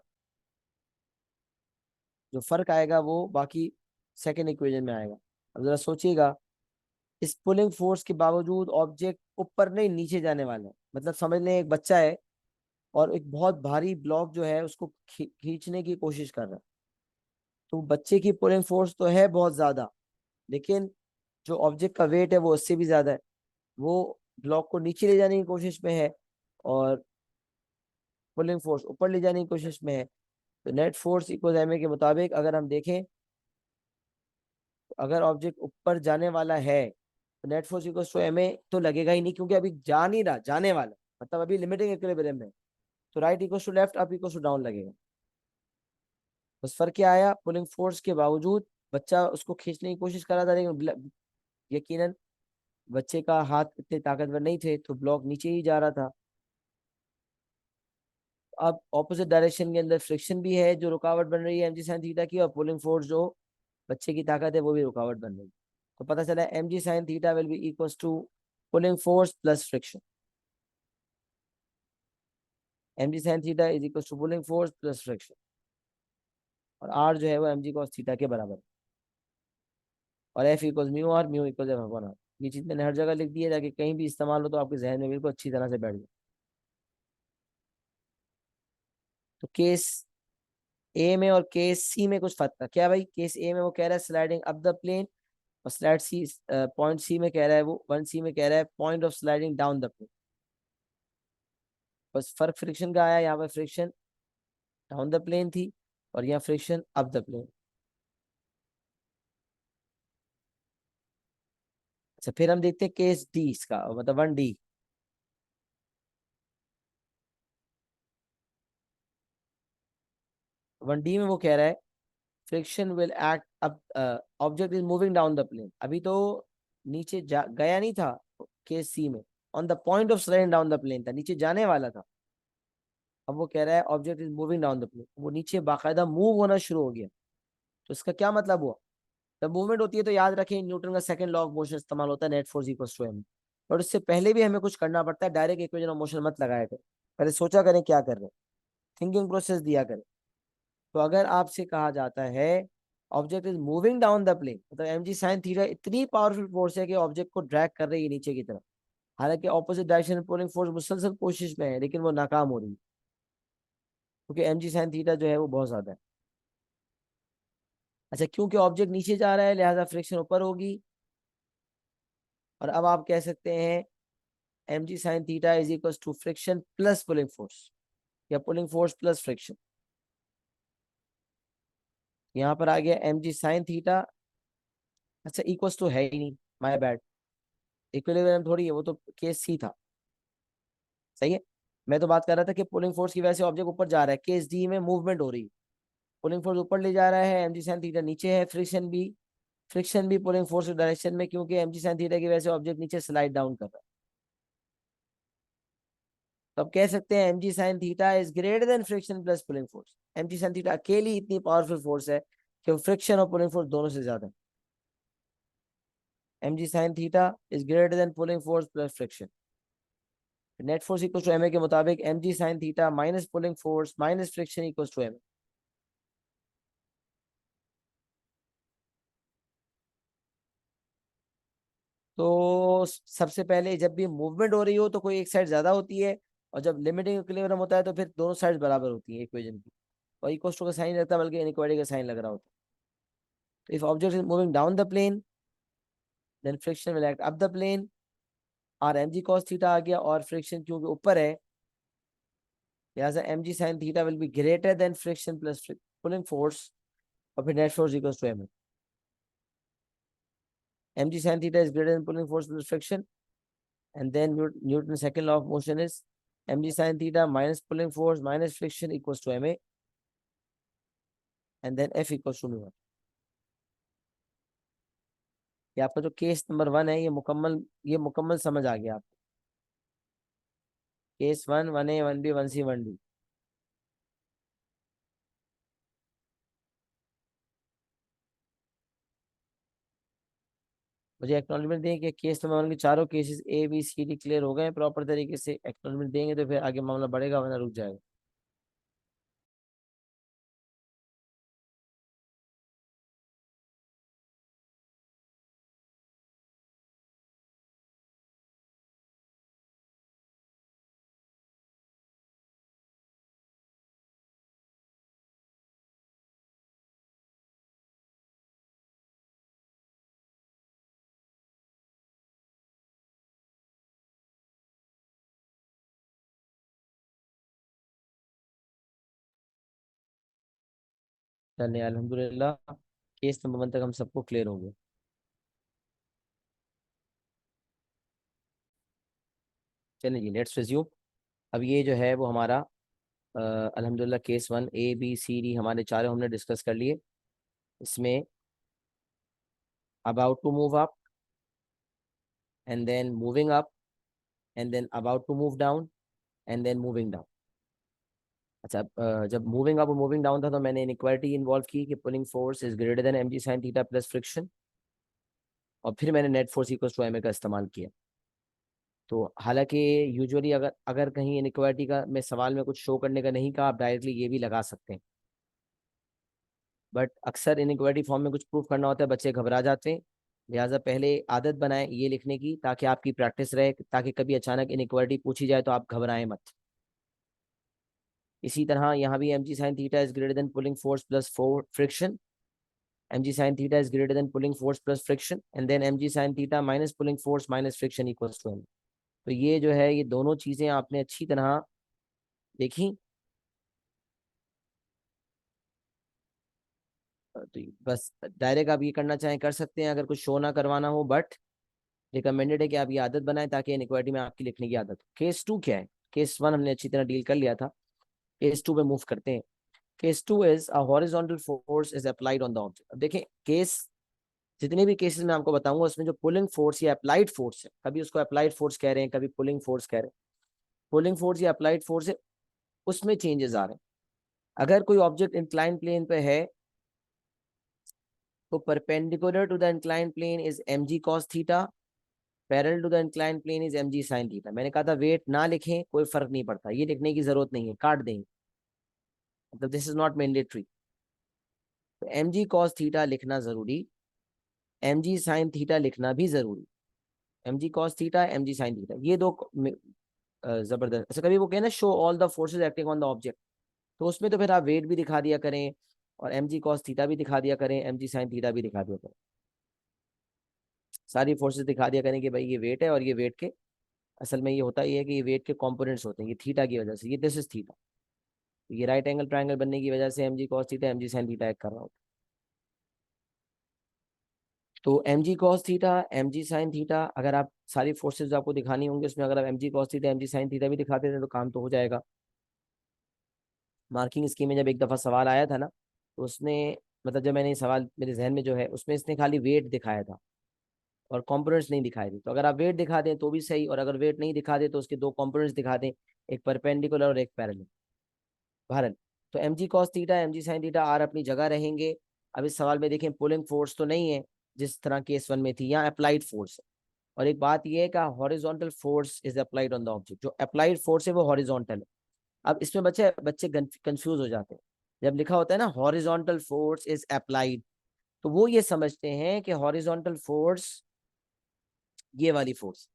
जो फर्क आएगा वो बाकी सेकेंड इक्वेशन में आएगा। अब जरा सोचिएगा, इस पुलिंग फोर्स के बावजूद ऑब्जेक्ट ऊपर नहीं नीचे जाने वाला है। मतलब समझ लें एक बच्चा है और एक बहुत भारी ब्लॉक जो है उसको खींचने की कोशिश कर रहा है, तो बच्चे की पुलिंग फोर्स तो है बहुत ज्यादा, लेकिन जो ऑब्जेक्ट का वेट है वो उससे भी ज्यादा है। वो ब्लॉक को नीचे ले जाने की कोशिश में है और पुलिंग फोर्स ऊपर ले जाने की कोशिश में है। तो net force equal M A के मुताबिक अगर हम देखें, तो अगर ऑब्जेक्ट ऊपर जाने वाला है तो net force equal to M A तो लगेगा ही नहीं, क्योंकि अभी जा नहीं रहा, जाने वाला, मतलब अभी लिमिटिंग इक्विलिब्रियम में। तो right equal to left, up equal to down लगेगा। बस फर्क क्या आया, पुलिंग फोर्स के बावजूद बच्चा उसको खींचने की कोशिश कर रहा था, लेकिन यकीनन बच्चे का हाथ इतने ताकतवर नहीं थे, तो ब्लॉक नीचे ही जा रहा था। अब ऑपोजिट डायरेक्शन के अंदर फ्रिक्शन भी है जो रुकावट बन रही है एम जी साइन थीटा की, और पुलिंग फोर्स जो बच्चे की ताकत है वो भी रुकावट बन रही है। तो पता चला M G sine theta will be equal to pulling force plus friction. M G sine theta is equal to pulling force plus friction, और आर जो है वो एम जी कॉस थीटा के बराबर है। और F equal mu R, mu equal F upon R. ये चीज मैंने हर जगह लिख दी है ताकि कहीं भी इस्तेमाल हो तो आपके जहन में बिल्कुल अच्छी तरह से बैठ जाए। तो केस ए में और केस सी में कुछ फर्क था क्या भाई? केस ए में वो कह रहा है स्लाइडिंग अप द प्लेन, और स्लाइड सी पॉइंट सी में कह रहा है, वो 1C में कह रहा है point of sliding down the plane. बस फर्क फ्रिक्शन का आया, यहाँ पर फ्रिक्शन डाउन द प्लेन थी और यहाँ फ्रिक्शन अप द प्लेन। अच्छा, फिर हम देखते हैं केस डी इसका, मतलब 1D। 1D में वो कह रहा है friction will act up, object is moving down the plane. अभी तो नीचे गया नहीं था केस सी में, on the point of sliding down the plane था, नीचे जाने वाला था। अब वो कह रहा है object is moving down the plane, वो नीचे बाकायदा मूव होना शुरू हो गया। तो इसका क्या मतलब हुआ? जब मूवमेंट होती है तो याद रखें न्यूटन का सेकंड लॉ ऑफ मोशन इस्तेमाल होता है, net force equals to M. और इससे पहले भी हमें कुछ करना पड़ता है, डायरेक्ट इक्वेशन ऑफ मोशन मत लगाया करें, पहले सोचा करें क्या कर रहे हैं, थिंकिंग प्रोसेस दिया करें। तो अगर आपसे कहा जाता है object is moving down the plane, मतलब एम जी साइन थीटा इतनी पावरफुल फोर्स है कि ऑब्जेक्ट को ड्रैग कर रही है नीचे की तरफ। हालांकि ऑपोजिट डायरेक्शन में पुलिंग फोर्स मुसलसल कोशिश में है, लेकिन वो नाकाम हो रही है, क्योंकि एम जी साइन थीटा जो है वो बहुत ज्यादा है। अच्छा, क्योंकि ऑब्जेक्ट नीचे जा रहा है लिहाजा फ्रिक्शन ऊपर होगी। और अब आप कह सकते हैं M G sine theta is equal to friction plus pulling force, या पुलिंग फोर्स प्लस फ्रिक्शन। यहाँ पर आ गया एम जी साइन थीटा। अच्छा, इक्वल्स तो है ही नहीं, माय बैड, इक्विलिब्रियम थोड़ी है, वो तो केस सी था। सही है। मैं तो बात कर रहा था कि पुलिंग फोर्स की वजह से ऑब्जेक्ट ऊपर जा रहा है, केस डी में मूवमेंट हो रही है, पुलिंग फोर्स ऊपर ले जा रहा है, एम जी साइन थीटा नीचे है, फ्रिक्शन भी पुलिंग फोर्स के डायरेक्शन में, क्योंकि एम जी साइन थीटा की वजह से ऑब्जेक्ट नीचे स्लाइड डाउन कर रहा है। तो अब कह सकते हैं M G sine theta is greater than friction plus pulling force. M G sine theta अकेली इतनी पावरफुल फोर्स है कि वो फ्रिक्शन और पुलिंग फोर्स दोनों से ज्यादा है। M G sine theta is greater than pulling force plus friction. Net force equal to M A के मुताबिक M G sine theta minus pulling force minus friction equal to M. तो सबसे पहले जब भी मूवमेंट हो रही हो तो कोई एक साइड ज्यादा होती है, और जब लिमिटिंग इक्विलिब्रियम होता है तो फिर दोनों साइड बराबर होती है इक्वेशन की, और इक्वल टू का साइन रहता है, बल्कि इनइक्वालिटी का साइन लग रहा होता है। तो if object is moving down the plane, then friction will act up the plane, और mg cos थीटा आ गया, और फ्रिक्शन क्योंकि ऊपर है लिहाजा mg sin theta will be greater than friction plus pulling force, और फिर net force equals to m। mg sin theta is greater than pulling force plus friction, and then Newton's second law of motion is mg sin theta minus pulling force minus friction equals to ma, and then F equals to mu1। ये आपका जो केस नंबर 1 है ये मुकम्मल समझ आ गया आपको। Case 1, 1A, 1B, 1C, 1D। मुझे एक्नॉलेजमेंट दें कि केस नंबर 1 के चारों cases A B C D clear हो गए प्रॉपर तरीके से। एक्नॉलेजमेंट देंगे तो फिर आगे मामला बढ़ेगा, वरना रुक जाएगा। चलिए अल्हम्दुलिल्लाह, केस नंबर 1 तक हम सबको क्लियर हो गया। चलिए जी, लेट्स रिज्यूम। अब ये जो है वो हमारा अल्हम्दुलिल्लाह case 1 A B C D हमारे चारों हमने डिस्कस कर लिए। इसमें about to move up, and then moving up, and then about to move down, and then moving down. अच्छा, जब मूविंग अप और मूविंग डाउन था तो मैंने इनइक्वालिटी इन्वॉल्व की कि pulling force is greater than mg sin theta plus friction, और फिर मैंने net force equals to ma का इस्तेमाल किया। तो हालांकि यूजुअली अगर अगर कहीं इनइक्वालिटी का मैं सवाल में कुछ शो करने का नहीं कहा, आप डायरेक्टली ये भी लगा सकते हैं, बट अक्सर इनइक्वालिटी फॉर्म में कुछ प्रूफ करना होता है, बच्चे घबरा जाते हैं। लिहाजा पहले आदत बनाएं ये लिखने की, ताकि आपकी प्रैक्टिस रहे, ताकि कभी अचानक इनइक्वालिटी पूछी जाए तो आप घबराएं मत। इसी तरह यहाँ भी mg sin theta is greater than pulling force plus friction, mg sin theta is greater than pulling force plus friction, and then mg sin theta minus pulling force minus friction equals to m। तो ये जो है ये दोनों चीजें आपने अच्छी तरह देखी। तो बस डायरेक्ट आप ये करना चाहें कर सकते हैं, अगर कुछ शो ना करवाना हो, बट रिकमेंडेड है कि आप ये आदत बनाएं ताकि इनइक्वालिटी में आपकी लिखने की आदत हो। केस 2 क्या है? केस 1 हमने अच्छी तरह डील कर लिया था, केस 2 पे मूव करते हैं। Case 2 is a horizontal force is applied on the object. अब देखें, केस जितने भी केसेस मैं आपको बताऊंगा उसमें जो पुलिंग फोर्स या अप्लाइड फोर्स है, कभी उसको अप्लाइड फोर्स कह रहे हैं, कभी पुलिंग फोर्स कह रहे हैं, पुलिंग फोर्स या अप्लाइड फोर्स है, उसमें चेंजेस आ रहे हैं। अगर कोई ऑब्जेक्ट इंक्लाइन प्लेन पे है तो perpendicular to the incline plane is mg cos theta, parallel to the incline plane is mg sin theta. मैंने कहा था वेट ना लिखें, कोई फर्क नहीं पड़ता, ये लिखने की जरूरत नहीं है, काट देंगे, मतलब दिस इज नॉट मैंडेटरी। तो mg cos थीटा लिखना जरूरी, mg sin थीटा लिखना भी जरूरी। mg cos theta, mg sin theta, ये दो जबरदस्त। अच्छा, कभी वो कहना show all the forces acting on the object, तो उसमें तो फिर आप वेट भी दिखा दिया करें, और mg cos थीटा भी दिखा दिया करें, mg sin थीटा भी दिखा दिया करें, सारी फोर्सेस दिखा दिया करें कि भाई ये वेट है, और ये वेट के असल में ये होता ही है कि ये वेट के कंपोनेंट्स होते हैं, ये थीटा की वजह से, ये दिस इज थीटा, ये राइट एंगल ट्रायंगल बनने की वजह से mg cos theta mg sin theta एक कर रहा हूँ। तो mg cos theta mg sin theta, अगर आप सारी फोर्सेस जो आपको दिखानी होंगी उसमें अगर आप mg cos theta mg sin theta भी दिखाते थे तो काम तो हो जाएगा। मार्किंग स्कीम में जब एक दफा सवाल आया था ना, तो उसने, मतलब जब मैंने ये सवाल मेरे जहन में जो है उसमें इसने खाली वेट दिखाया था और कंपोनेंट्स नहीं दिखाए थे। तो अगर आप वेट दिखा दें तो भी सही, और अगर वेट नहीं दिखा दे तो उसके दो कंपोनेंट्स दिखा दें, एक परपेंडिकुलर और एक पैरेलल। भारत, तो mg cos theta mg sin theta R अपनी जगह रहेंगे। अब इस सवाल में देखें पुलिंग फोर्स तो नहीं है जिस तरह केस 1 में थी, यहाँ अप्लाइड फोर्स है। और एक बात यह है कि horizontal force is applied on the object, जो अप्लाइड फोर्स है वो हॉरिजॉन्टल है। अब इसमें बच्चे बच्चे कंफ्यूज हो जाते हैं, जब लिखा होता है ना हॉरिजॉन्टल फोर्स इज अप्लाइड, तो वो ये समझते हैं कि हॉरिजॉन्टल फोर्स ये वाली फोर्स,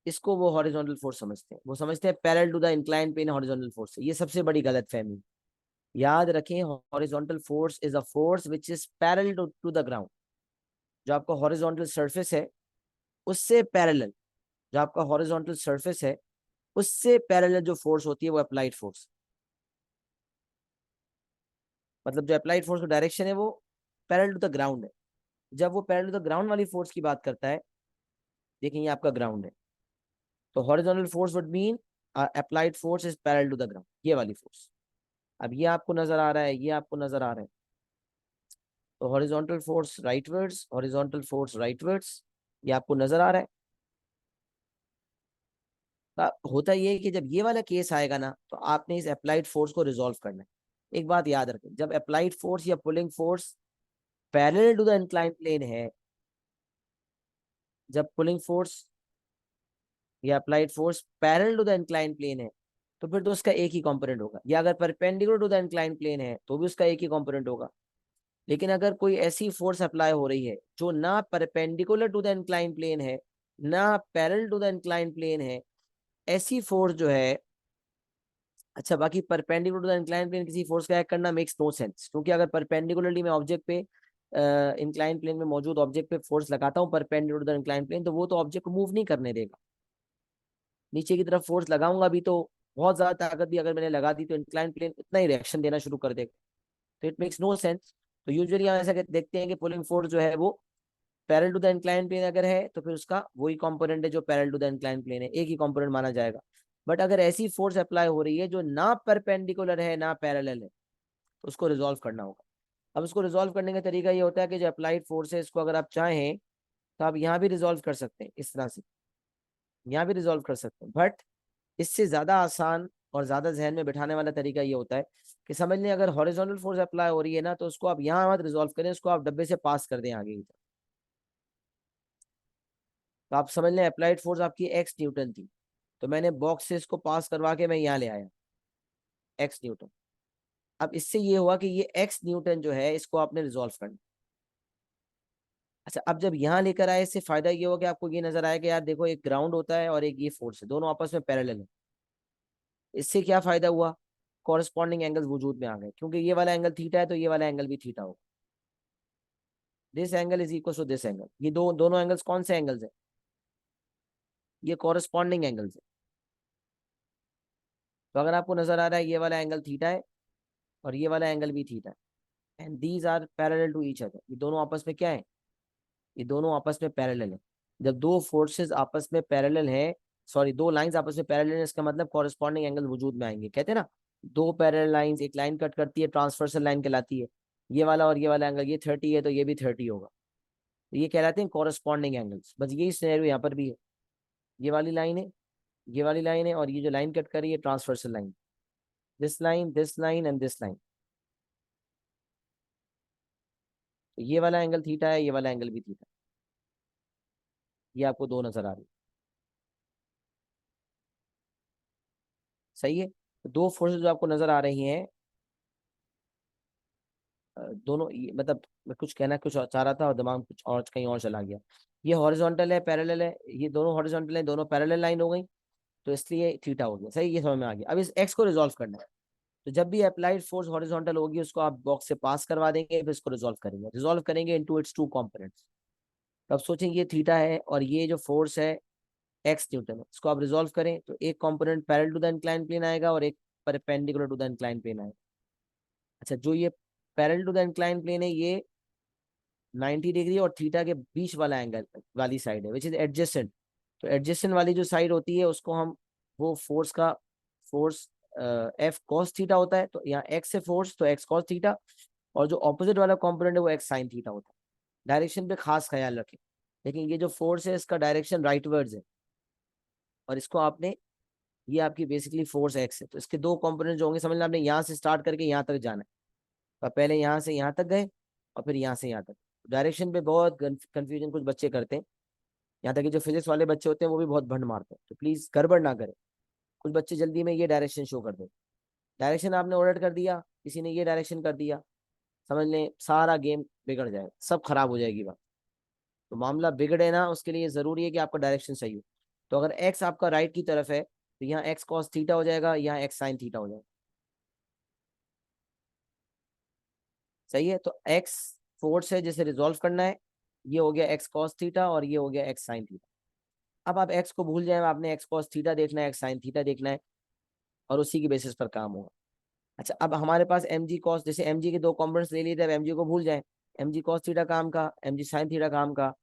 इसको वो हॉरिजॉन्टल फोर्स समझते हैं, वो समझते हैं parallel to the inclined plane horizontal force. ये सबसे बड़ी गलत फहमी। याद रखें, horizontal force is a force which is parallel to the ground. जो आपका हॉरिजॉन्टल सरफेस है उससे पैरेलल, जो आपका हॉरिजॉन्टल सरफेस है उससे पैरेलल जो फोर्स होती है वो अप्लाइड फोर्स। मतलब जो अप्लाइड फोर्स का डायरेक्शन है वो पैरेलल टू द ग्राउंड है। जब वो पैरेलल टू द ग्राउंड वाली फोर्स की बात करता है, देखिए ये आपका ग्राउंड है, तो horizontal force would mean applied force is parallel to the ground, ये वाली फोर्स। अब ये आपको नजर आ रहा है, ये आपको नजर आ रहा है, तो हॉरिजॉन्टल फोर्स राइटवर्ड्स, हॉरिजॉन्टल फोर्स राइटवर्ड्स, ये आपको नजर आ रहा है। होता ये है कि जब ये वाला केस आएगा ना, तो आपने इस अप्लाइड फोर्स को रिजॉल्व करना है। एक बात याद रखें, जब अप्लाइड फोर्स या pulling force parallel to the incline plane है, जब पुलिंग फोर्स या applied force parallel to the incline plane है, तो फिर तो उसका एक ही कंपोनेंट होगा। या अगर perpendicular to the incline plane है तो भी उसका एक ही कंपोनेंट होगा। लेकिन अगर कोई ऐसी फोर्स अप्लाई हो रही है जो ना perpendicular to the incline plane है ना parallel to the incline plane है, ऐसी फोर्स जो है, अच्छा बाकी perpendicular to the incline plane किसी फोर्स का एक्ट करना मेक्स नो सेंस, क्योंकि अगर परपेंडिकुलरली मैं ऑब्जेक्ट पे इंक्लाइन प्लेन में मौजूद ऑब्जेक्ट पे फोर्स लगाता हूँ perpendicular to the incline plane, तो वो तो ऑब्जेक्ट को मूव नहीं करने देगा। नीचे की तरफ फोर्स लगाऊंगा भी तो बहुत ज्यादा ताकत भी अगर मैंने लगा दी तो इंक्लाइन प्लेन इतना ही रिएक्शन देना शुरू कर देगा। तो इट मेक्स नो सेंस। तो यूजुअली हम ऐसा देखते हैं कि पुलिंग फोर्स जो है वो parallel to the incline plane अगर है तो फिर उसका वही कंपोनेंट है जो parallel to the incline plane है, एक ही कंपोनेंट माना जाएगा। बट अगर ऐसी फोर्स अप्लाई हो रही है जो ना परपेंडिकुलर है ना पैरेलल है, तो उसको रिजॉल्व करना होगा। अब उसको रिजॉल्व करने का तरीका ये होता है कि जो अप्लाइड फोर्स है इसको अगर आप चाहें तो आप यहाँ भी रिजॉल्व कर सकते हैं, इस तरह से यहाँ भी रिजॉल्व कर सकते हैं। बट इससे ज्यादा आसान और ज्यादा जहन में बिठाने वाला तरीका ये होता है कि समझ लें अगर हॉरिजॉन्टल फोर्स अप्लाई हो रही है ना, तो उसको आप यहाँ मत रिजॉल्व करें, उसको आप डब्बे से पास कर दें आगे की तरफ। तो आप समझ लें अप्लाइड फोर्स आपकी एक्स न्यूटन थी, तो मैंने बॉक्स से इसको पास करवा के मैं यहाँ ले आया एक्स न्यूटन। अब इससे ये हुआ कि ये एक्स न्यूटन जो है इसको आपने रिजॉल्व करना। अच्छा अब जब यहाँ लेकर आए, इससे फायदा ये होगा कि आपको ये नजर आया कि यार देखो एक ग्राउंड होता है और एक ये फोर्स है, दोनों आपस में पैरेलल है। इससे क्या फायदा हुआ, कॉरेस्पॉन्डिंग एंगल्स वजूद में आ गए, क्योंकि ये वाला एंगल थीटा है तो ये वाला एंगल भी थीटा होगा। This angle is equal to this angle, ये दोनों एंगल्स कौन से एंगल्स है, ये कॉरेस्पॉन्डिंग एंगल्स है। तो अगर आपको नजर आ रहा है ये वाला एंगल थीटा है और ये वाला एंगल भी थीटा है, and these are parallel to each other, ये दोनों आपस में क्या है, ये दोनों आपस में पैरेलल है। जब दो फोर्सेस आपस में पैरेलल है, सॉरी दो लाइंस आपस में पैरेलल है, इसका मतलब कॉरेस्पॉन्डिंग एंगल वजूद में आएंगे। कहते हैं ना दो पैरेलल लाइंस, एक लाइन कट करती है ट्रांसवर्सल लाइन कहलाती है। ये वाला और ये वाला एंगल ये 30 है तो ये भी 30 होगा, तो ये कहलाते हैं कॉरेस्पॉन्डिंग एंगल्स। बस यही सिनेरियो यहाँ पर भी है, ये वाली लाइन है, ये वाली लाइन है, और ये जो लाइन कट कर रही है transversal line, this line and this line. तो ये वाला एंगल थीटा है, ये वाला एंगल भी थीटा, ये आपको दो नजर आ रही है। सही है, तो दो फोर्सेस जो आपको नजर आ रही हैं, दोनों मतलब मैं कुछ कहना कुछ और चाह रहा था और दिमाग कुछ और कहीं और चला गया। ये हॉरिजॉन्टल है पैरेलल है, ये दोनों हॉरिजॉन्टल है, दोनों पैरेलल लाइन हो गई, तो इसलिए थीटा हो गया। सही, ये समझ में आ गया। अब इस एक्स को रिजॉल्व करना है, तो जब भी अप्लाइड फोर्स हॉरिजॉन्टल होगी उसको आप बॉक्स से पास करवा देंगे, फिर इसको रिजॉल्व करेंगे इनटू इट्स टू कंपोनेंट्स। तब सोचेंगे ये थीटा है और ये जो फोर्स है एक्स न्यूटन है, इसको आप रिजॉल्व करें तो एक component parallel to the incline plane आएगा और एक perpendicular to the incline plane आएगा। अच्छा जो ये parallel to the incline plane है ये 90 डिग्री और थीटा के बीच वाला एंगल वाली साइड है विच इज एडजेसेंट। तो एडजेसेंट वाली जो साइड होती है उसको हम वो फोर्स एफ कॉस थीटा होता है, तो यहाँ एक्स से फोर्स तो एक्स कॉस थीटा, और जो ऑपोजिट वाला कंपोनेंट है वो एक्स साइन थीटा होता है। डायरेक्शन पे खास ख्याल रखें, लेकिन ये जो फोर्स है इसका डायरेक्शन राइटवर्ड्स है, और इसको आपने, ये आपकी बेसिकली फोर्स एक्स है, तो इसके दो कंपोनेंट जो होंगे समझ लें आपने यहाँ से स्टार्ट करके यहाँ तक जाना है, तो पहले यहाँ से यहाँ तक गए और फिर यहाँ से यहाँ तक। डायरेक्शन पे बहुत कंफ्यूजन कुछ बच्चे करते हैं, यहाँ तक कि जो फिजिक्स वाले बच्चे होते हैं वो भी बहुत भंड मारते हैं, तो प्लीज गड़बड़ ना करें। कुछ बच्चे जल्दी में ये डायरेक्शन शो कर दे, डायरेक्शन आपने ऑर्डर कर दिया, किसी ने ये डायरेक्शन कर दिया, समझ लें सारा गेम बिगड़ जाएगा, सब खराब हो जाएगी बात। तो मामला बिगड़े ना उसके लिए जरूरी है कि आपका डायरेक्शन सही हो। तो अगर एक्स आपका राइट की तरफ है तो यहाँ एक्स कॉस थीटा हो जाएगा, यहाँ एक्स साइन थीटा हो जाएगा। सही है, तो एक्स फोर्स है जिसे रिजॉल्व करना है, ये हो गया एक्स कॉस थीटा और ये हो गया एक्स साइन थीटा। अब आप एक्स को भूल जाए, आपने एक्स कॉस थीटा देखना है, एक्स साइन थीटा देखना है, और उसी की बेसिस पर काम होगा। अच्छा, अब हमारे पास एम जी कॉस, जैसे एम जी के दो कॉम्पोनेंट्स ले लिए थे, अब एम जी को भूल जाए। एम जी कॉस थीटा काम का, एम जी साइन थीटा काम का,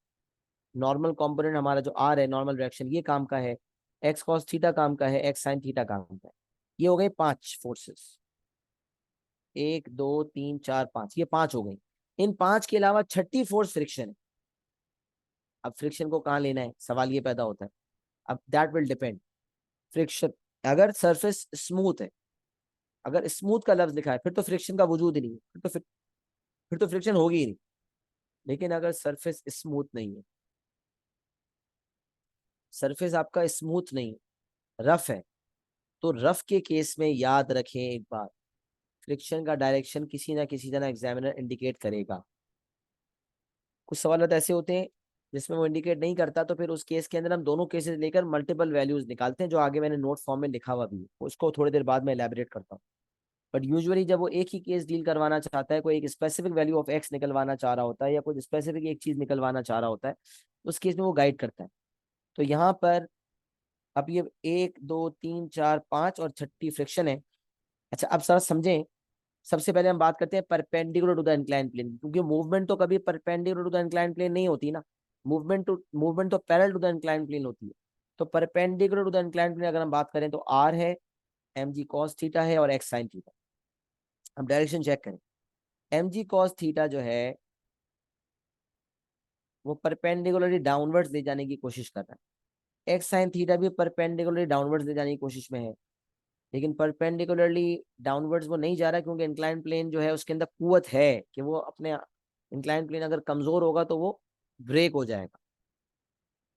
नॉर्मल कॉम्पोनेंट हमारा जो आर है, नॉर्मल डायरेक्शन, ये काम का है, एक्स कॉस थीटा काम का है, एक्स साइन थीटा काम का है। ये हो गए 5 फोर्सेस, 1 2 3 4 5, ये 5 हो गई। इन 5 के अलावा छठी फोर्स फ्रिक्शन है। अब फ्रिक्शन को कहाँ लेना है, सवाल ये पैदा होता है। अब दैट विल डिपेंड। फ्रिक्शन, अगर सरफेस स्मूथ है, अगर स्मूथ का लफ्ज लिखा है, फिर तो फ्रिक्शन का वजूद ही नहीं है, फिर तो फ्रिक्शन होगी ही नहीं। लेकिन अगर सरफेस स्मूथ नहीं है, सरफेस आपका स्मूथ नहीं, रफ है, तो रफ के केस में याद रखें एक बात, फ्रिक्शन का डायरेक्शन किसी ना किसी तरह एग्जामिनर इंडिकेट करेगा। कुछ सवाल ऐसे होते हैं जिसमें वो इंडिकेट नहीं करता, तो फिर उस केस के अंदर हम दोनों केसेस लेकर मल्टीपल वैल्यूज निकालते हैं, जो आगे मैंने नोट फॉर्म में लिखा हुआ भी है, उसको थोड़ी देर बाद में एलैबोरेट करता हूँ। बट यूजुअली जब वो एक ही केस डील करवाना चाहता है, कोई एक स्पेसिफिक वैल्यू ऑफ एक्स निकलवाना चाह रहा होता है, या कोई स्पेसिफिक एक चीज निकलवाना चाह रहा होता है, उस केस में वो गाइड करता है। तो यहाँ पर अब ये 1 2 3 4 5 और छठी फ्रिक्शन है। अच्छा, अब सर समझें, सबसे पहले हम बात करते हैं perpendicular to the incline plane, क्योंकि मूवमेंट तो कभी perpendicular to the incline plane नहीं होती ना, मूवमेंट तो parallel to the incline plane होती है। तो perpendicular to the incline plane अगर हम बात करें तो आर है, एम जी कॉस थीटा है और एक्स साइन थीटा। हम डायरेक्शन चेक करें, एम जी कॉस थीटा जो है वो परपेंडिकुलरली डाउनवर्ड्स ले जाने की कोशिश कर रहा है, एक्स साइन थीटा भी परपेंडिकुलरली डाउनवर्ड्स ले जाने की कोशिश में है, लेकिन परपेंडिकुलरली डाउनवर्ड्स वो नहीं जा रहा, क्योंकि इंक्लाइन प्लेन जो है उसके अंदर कुवत है कि वो अपने, इंक्लाइन प्लेन अगर कमजोर होगा तो वो ब्रेक हो जाएगा।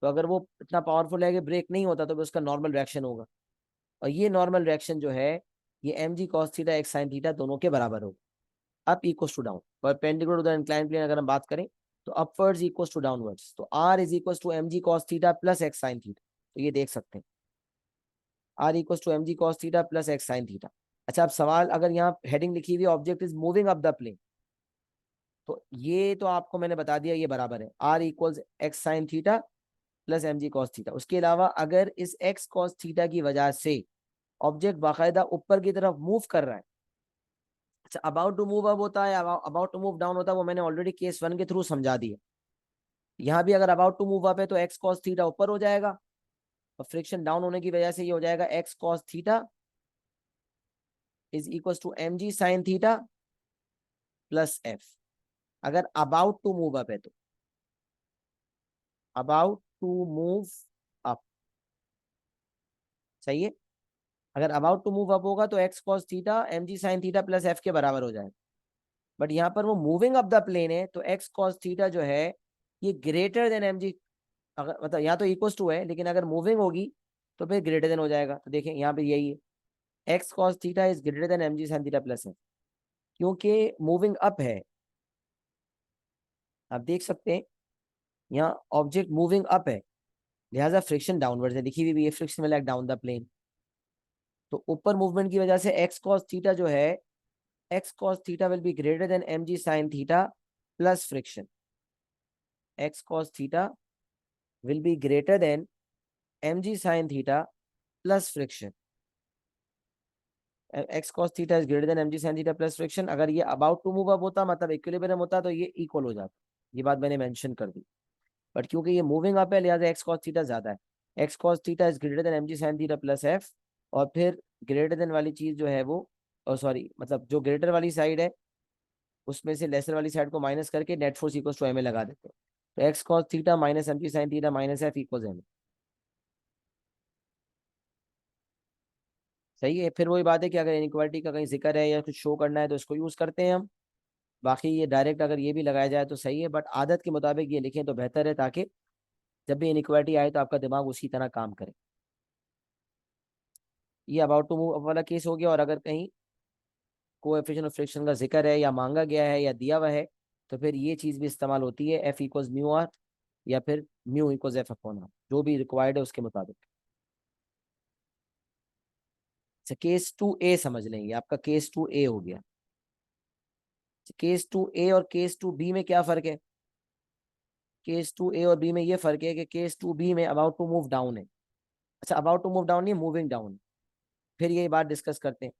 तो अगर वो इतना पावरफुल है कि ब्रेक नहीं होता, तो उसका नॉर्मल रिएक्शन होगा, और ये नॉर्मल रिएक्शन जो है, ये M G cos theta X sine theta दोनों के बराबर होगा। Up equals to down, perpendicular to the incline plane अगर हम बात करें तो अपवर्ड्स इक्वल्स टू डाउनवर्ड्स, तो R is equals to M G cos theta plus X sine theta. तो ये देख सकते हैं, R equals to M G cos theta plus X sine theta. अच्छा, अब सवाल, अगर यहाँ हेडिंग लिखी हुई object is moving up the plane, तो ये तो आपको मैंने बता दिया, ये बराबर है R equals X sine theta plus M G cos theta. उसके अलावा अगर इस एक्स कॉस थीटा की वजह से ऑब्जेक्ट बाकायदा ऊपर की तरफ मूव कर रहा है, अच्छा, अबाउट टू मूव अप होता है, अबाउट टू मूव डाउन होता है, वो मैंने ऑलरेडी केस 1 के थ्रू समझा दिया। यहाँ भी अगर अबाउट टू मूव अप है तो एक्स कॉस थीटा ऊपर हो जाएगा, और फ्रिक्शन डाउन होने की वजह से ये हो जाएगा X cos theta is equal to M G sine theta plus F. अगर अबाउट टू मूव अप है तो अबाउट टू मूव अप, सही है। अगर अबाउट टू मूव अप होगा तो X cos theta M G sine theta plus F के बराबर हो जाएगा। बट यहाँ पर वो मूविंग अप द प्लेन है, तो एक्स कॉस थीटा जो है ये ग्रेटर देन एम जी, अगर मतलब यहाँ तो इक्वल टू है, लेकिन अगर मूविंग होगी तो फिर ग्रेटर देन हो जाएगा। तो देखें यहाँ पे यही है, X cos theta is greater than M G sine theta plus F, क्योंकि मूविंग अप है। आप देख सकते हैं यहाँ ऑब्जेक्ट मूविंग अप है, लिहाजा फ्रिक्शन डाउनवर्ड है, लिखी हुई भी है friction will act down the plane. तो ऊपर मूवमेंट की वजह से एक्स कॉस थीटा जो है, X cos theta will be greater than M G sine theta plus friction. X cos theta will be greater than M G sine theta plus friction. X cos theta is greater than M G sine theta plus friction. अगर ये अबाउट टू मूव अप होता, मतलब इक्विलिब्रियम होता, तो ये इक्वल हो जाता, ये बात मैंने मेंशन कर दी। बट क्योंकि ये मूविंग अप है, लिहाजा एक्स कॉस थीटा ज्यादा है, X cos theta is greater than M G sine theta plus F. और फिर ग्रेटर देन वाली चीज जो है वो, सॉरी, मतलब जो ग्रेटर वाली साइड है उसमें से लेसर वाली साइड को माइनस करके net force equal to M A लगा देते हैं। तो X cos theta minus M G sine theta minus F equal M. सही है। फिर वही बात है कि अगर इनइक्वालिटी का कहीं जिक्र है या कुछ शो करना है तो इसको यूज करते हैं हम। बाकी ये डायरेक्ट अगर ये भी लगाया जाए तो सही है, बट आदत के मुताबिक ये लिखें तो बेहतर है, ताकि जब भी इनइक्वालिटी आए तो आपका दिमाग उसी तरह काम करे। ये अबाउट टू मूव वाला केस हो गया। और अगर कहीं कोएफिशिएंट ऑफ फ्रिक्शन का जिक्र है या मांगा गया है या दिया हुआ है, तो फिर ये चीज भी इस्तेमाल होती है, एफ इक्वल्स म्यू आर या फिर mu equals F upon R, जो भी रिक्वायर्ड है उसके मुताबिक। अच्छा, केस 2A समझ लेंगे, आपका केस 2A हो गया। केस 2A और केस 2B में क्या फर्क है? केस 2A और बी में ये फर्क है कि केस 2B में अबाउट टू मूव डाउन है। अच्छा, अबाउट टू मूव डाउन नहीं, मूविंग डाउन। फिर यही बात डिस्कस करते हैं।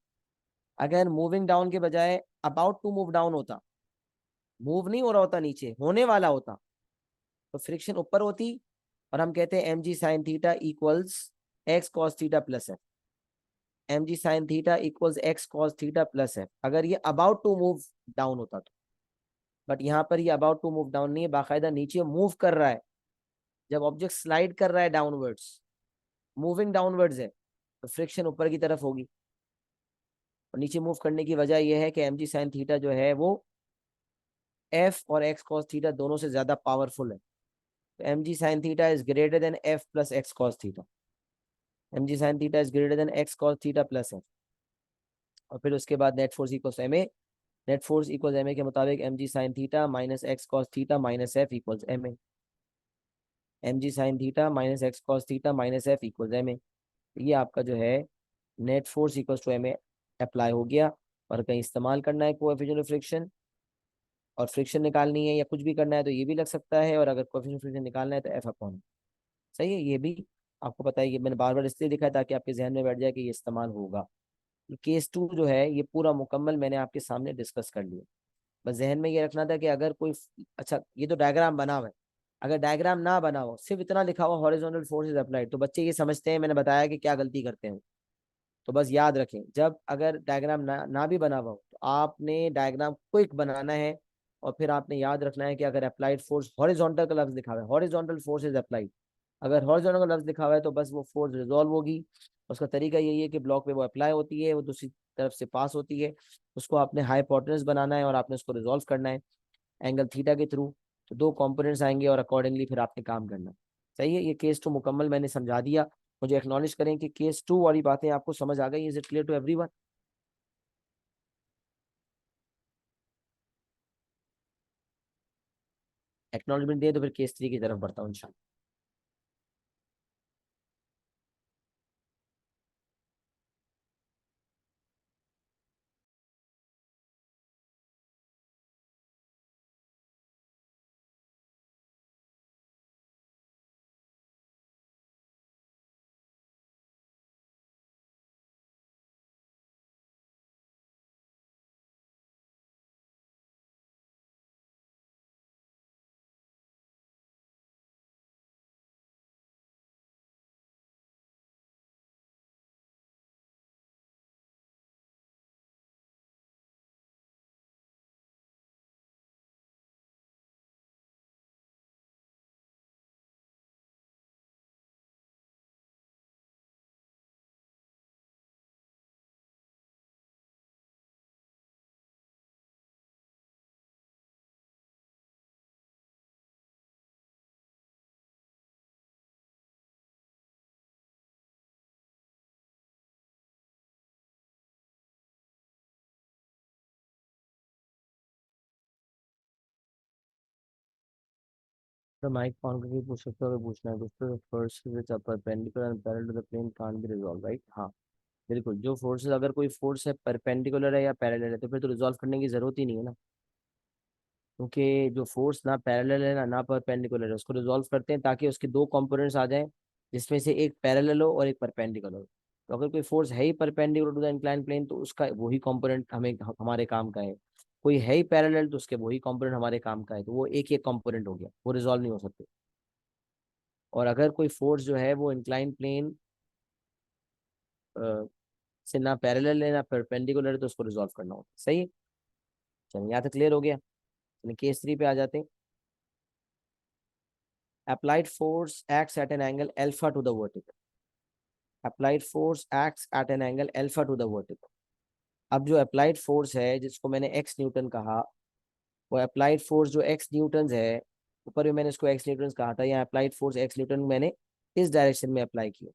अगर मूविंग डाउन के बजाय अबाउट टू मूव डाउन होता, मूव नहीं हो रहा होता, नीचे होने वाला होता, तो फ्रिक्शन ऊपर होती और हम कहते हैं mg sin theta equals x cos theta plus f। mg sin theta equals x cos theta plus f, अगर ये अबाउट टू मूव डाउन होता तो। बट यहाँ पर ये अबाउट टू मूव डाउन नहीं है, बाकायदा नीचे मूव कर रहा है। जब ऑब्जेक्ट स्लाइड कर रहा है डाउनवर्ड्स, मूविंग डाउनवर्ड्स है, तो फ्रिक्शन ऊपर की तरफ होगी। और नीचे मूव करने की वजह यह है कि mg sin थीटा जो है वो f और x cos थीटा दोनों से ज्यादा पावरफुल है। तो mg sin theta is greater than f plus x cos theta. mg sin theta is greater than x cos theta plus f। और फिर उसके बाद net force equals ma। Net force equals ma के मुताबिक mg sin theta minus x cos theta minus f equals ma। mg sin theta minus x cos theta minus f equals ma। ये आपका जो है net force equals to ma apply हो गया। और कहीं इस्तेमाल करना है कोएफिशिएंट ऑफ फ्रिक्शन और फ्रिक्शन निकालनी है या कुछ भी करना है तो ये भी लग सकता है, और अगर कोएफिशिएंट ऑफ फ्रिक्शन निकालना है तो f अपॉन। सही है, ये भी आपको पता है। ये मैंने बार बार इसलिए लिखा है ताकि आपके जहन में बैठ जाए कि ये इस्तेमाल होगा। केस 2 जो है ये पूरा मुकम्मल मैंने आपके सामने डिस्कस कर लिया। बस जहन में ये रखना था कि अगर कोई, अच्छा ये तो डायग्राम बना हुआ है, अगर डायग्राम ना बना हो, सिर्फ इतना लिखा हुआ हॉरिजॉन्टल फोर्स इज अप्लाइड, तो बच्चे ये समझते हैं, मैंने बताया कि क्या गलती करते हैं। तो बस याद रखें, जब अगर डायग्राम ना भी बना हुआ हो तो आपने डायग्राम क्विक बनाना है। और फिर आपने याद रखना है कि अगर अप्लाइड फोर्स हॉरिजॉन्टल का लफ्ज लिखा हुआ है, हॉरिजॉन्टल फोर्स इज अप्लाइड, अगर हॉरिजॉन्टल का लफ्ज लिखा हुआ है तो बस वो फोर्स रिजॉल्व होगी। उसका तरीका यही है कि ब्लॉक पे वो अप्लाई होती है, वो दूसरी तरफ से पास होती है, उसको आपने हाइपोटेनस बनाना है और आपने उसको रिजॉल्व करना है एंगल थीटा के थ्रू। तो दो कंपोनेंट्स आएंगे और अकॉर्डिंगली फिर आपने काम करना है। सही है, ये केस 2 मुकम्मल मैंने समझा दिया। मुझे एक्नॉलेज करें कि केस 2 वाली बातें आपको समझ आ गई। Is it clear to everyone? Acknowledgement दिए तो फिर केस 3 की तरफ बढ़ता हूँ इंशाल्लाह। तो माइक ऑन करके पूछ सकते हो, पूछना है कुछ तो। First which a perpendicular and parallel to the plane can't be resolve, right? हाँ बिल्कुल, जो फोर्सेस, अगर कोई फोर्स है परपेंडिकुलर है या पैरेलल है तो फिर तो रिजॉल्व करने की जरूरत ही नहीं है ना। क्योंकि जो फोर्स ना पैरेलल है ना परपेंडिकुलर है, उसको रिजॉल्व करते हैं ताकि उसके दो कंपोनेंट्स आ जाएं, जिसमें से एक पैरेलल हो और एक परपेंडिकुलर हो। तो अगर कोई फोर्स है ही perpendicular to the incline plane तो उसका वही कंपोनेंट हमें हमारे काम का है। कोई है ही पैरेलल तो उसके वही कंपोनेंट हमारे काम का है, तो वो एक एक कंपोनेंट हो गया, वो रिजॉल्व नहीं हो सकते। और अगर कोई फोर्स जो है वो इंक्लाइन प्लेन से ना पैरेलल है ना परपेंडिकुलर है तो उसको रिजॉल्व करना होता है। सही है, चलिए यहाँ तक क्लियर हो गया। चलिए केस 3 पे आ जाते हैं। applied force acts at an angle alpha to the vertical। applied force acts at an angle alpha to the vertical। अब जो अप्लाइड फोर्स है जिसको मैंने एक्स न्यूटन कहा, वो अप्लाइड फोर्स जो एक्स न्यूटन है, ऊपर भी मैंने इसको एक्स न्यूटन कहा था, यहाँ अप्लाइड फोर्स एक्स न्यूटन मैंने इस डायरेक्शन में अप्लाई किया।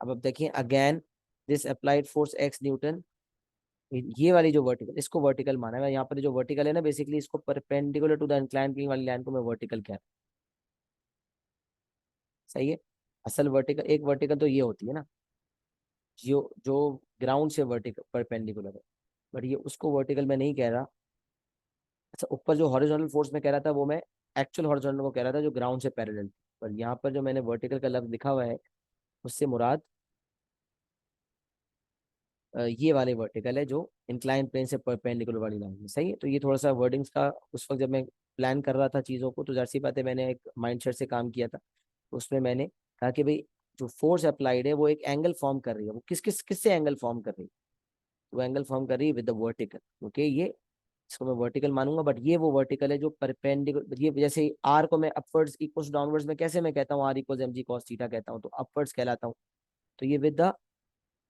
अब देखिए again, this applied force x Newton, ये वाली जो वर्टिकल, इसको वर्टिकल माना है यहाँ पर। जो वर्टिकल है ना, बेसिकली इसको perpendicular to the incline plane वाली लाइन को मैं वर्टिकल कह रहा हूँ। सही है, असल वर्टिकल, एक वर्टिकल तो ये होती है ना, जो जो ग्राउंड से वर्टिकल परपेंडिकुलर है, बट ये उसको वर्टिकल में नहीं कह रहा। अच्छा, ऊपर जो हॉरिजॉन्टल फोर्स में कह रहा था वो मैं एक्चुअल हॉरिजॉन्टल को कह रहा था जो ग्राउंड से पैरेलल, पर यहाँ पर जो मैंने वर्टिकल का लफ्ज लिखा हुआ है उससे मुराद ये वाले वर्टिकल है जो इंक्लाइन प्लेन से परपेंडिकुलर वाली लाइन है। सही है। तो ये थोड़ा सा वर्डिंग्स का उस वक्त जब मैं प्लान कर रहा था चीज़ों को, तो जाहिर सी बात है मैंने एक माइंडसेट से काम किया था। उसमें मैंने कहा कि भाई जो फोर्स अप्लाइड है वो एक एंगल फॉर्म कर रही है, वो किससे एंगल फॉर्म कर रही है, वो एंगल फॉर्म कर रही है विद द वर्टिकल। ओके, ये इसको मैं वर्टिकल मानूंगा, बट ये वो वर्टिकल है जो परपेंडिकुलर, ये जैसे आर को मैं अपवर्ड्स इक्वल्स डाउनवर्ड्स में कैसे मैं कहता हूँ, R equals M G cos theta कहता हूँ, तो अपवर्ड्स कहलाता हूँ। तो ये विद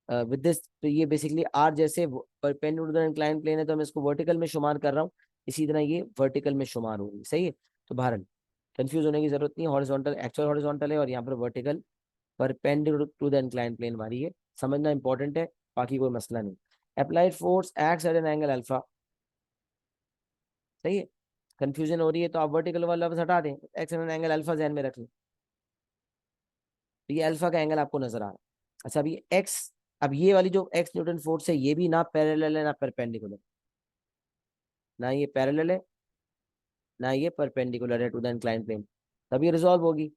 दिस, तो ये बेसिकली आर जैसे परपेंडिकुलर इंक्लाइन प्लेन है तो मैं इसको वर्टिकल में शुमार कर रहा हूँ, इसी तरह ये वर्टिकल में शुमार होगी। सही है। तो बहरहाल कंफ्यूज होने की जरूरत नहीं, हॉरिजॉन्टल एक्चुअल हॉरिजॉन्टल है और यहाँ पर vertical perpendicular to the incline plane वाली है, समझना इंपॉर्टेंट है, बाकी कोई मसला नहीं। Applied force acts at an angle alpha. सही है। कंफ्यूजन हो रही है तो आप वर्टिकल वाला लफ्ज हटा दें, X at an angle alpha जहन में रख लें, तो ये अल्फा का एंगल आपको नजर आ रहा है। अच्छा, अब ये एक्स, अब ये वाली जो एक्स न्यूटन फोर्स है ये भी ना पैरेलल है ना परपेंडिकुलर, ना ये पैरेलल है ना ये परपेंडिकुलर है टू द इंक्लाइन प्लेन, तब ये रिजॉल्व होगी।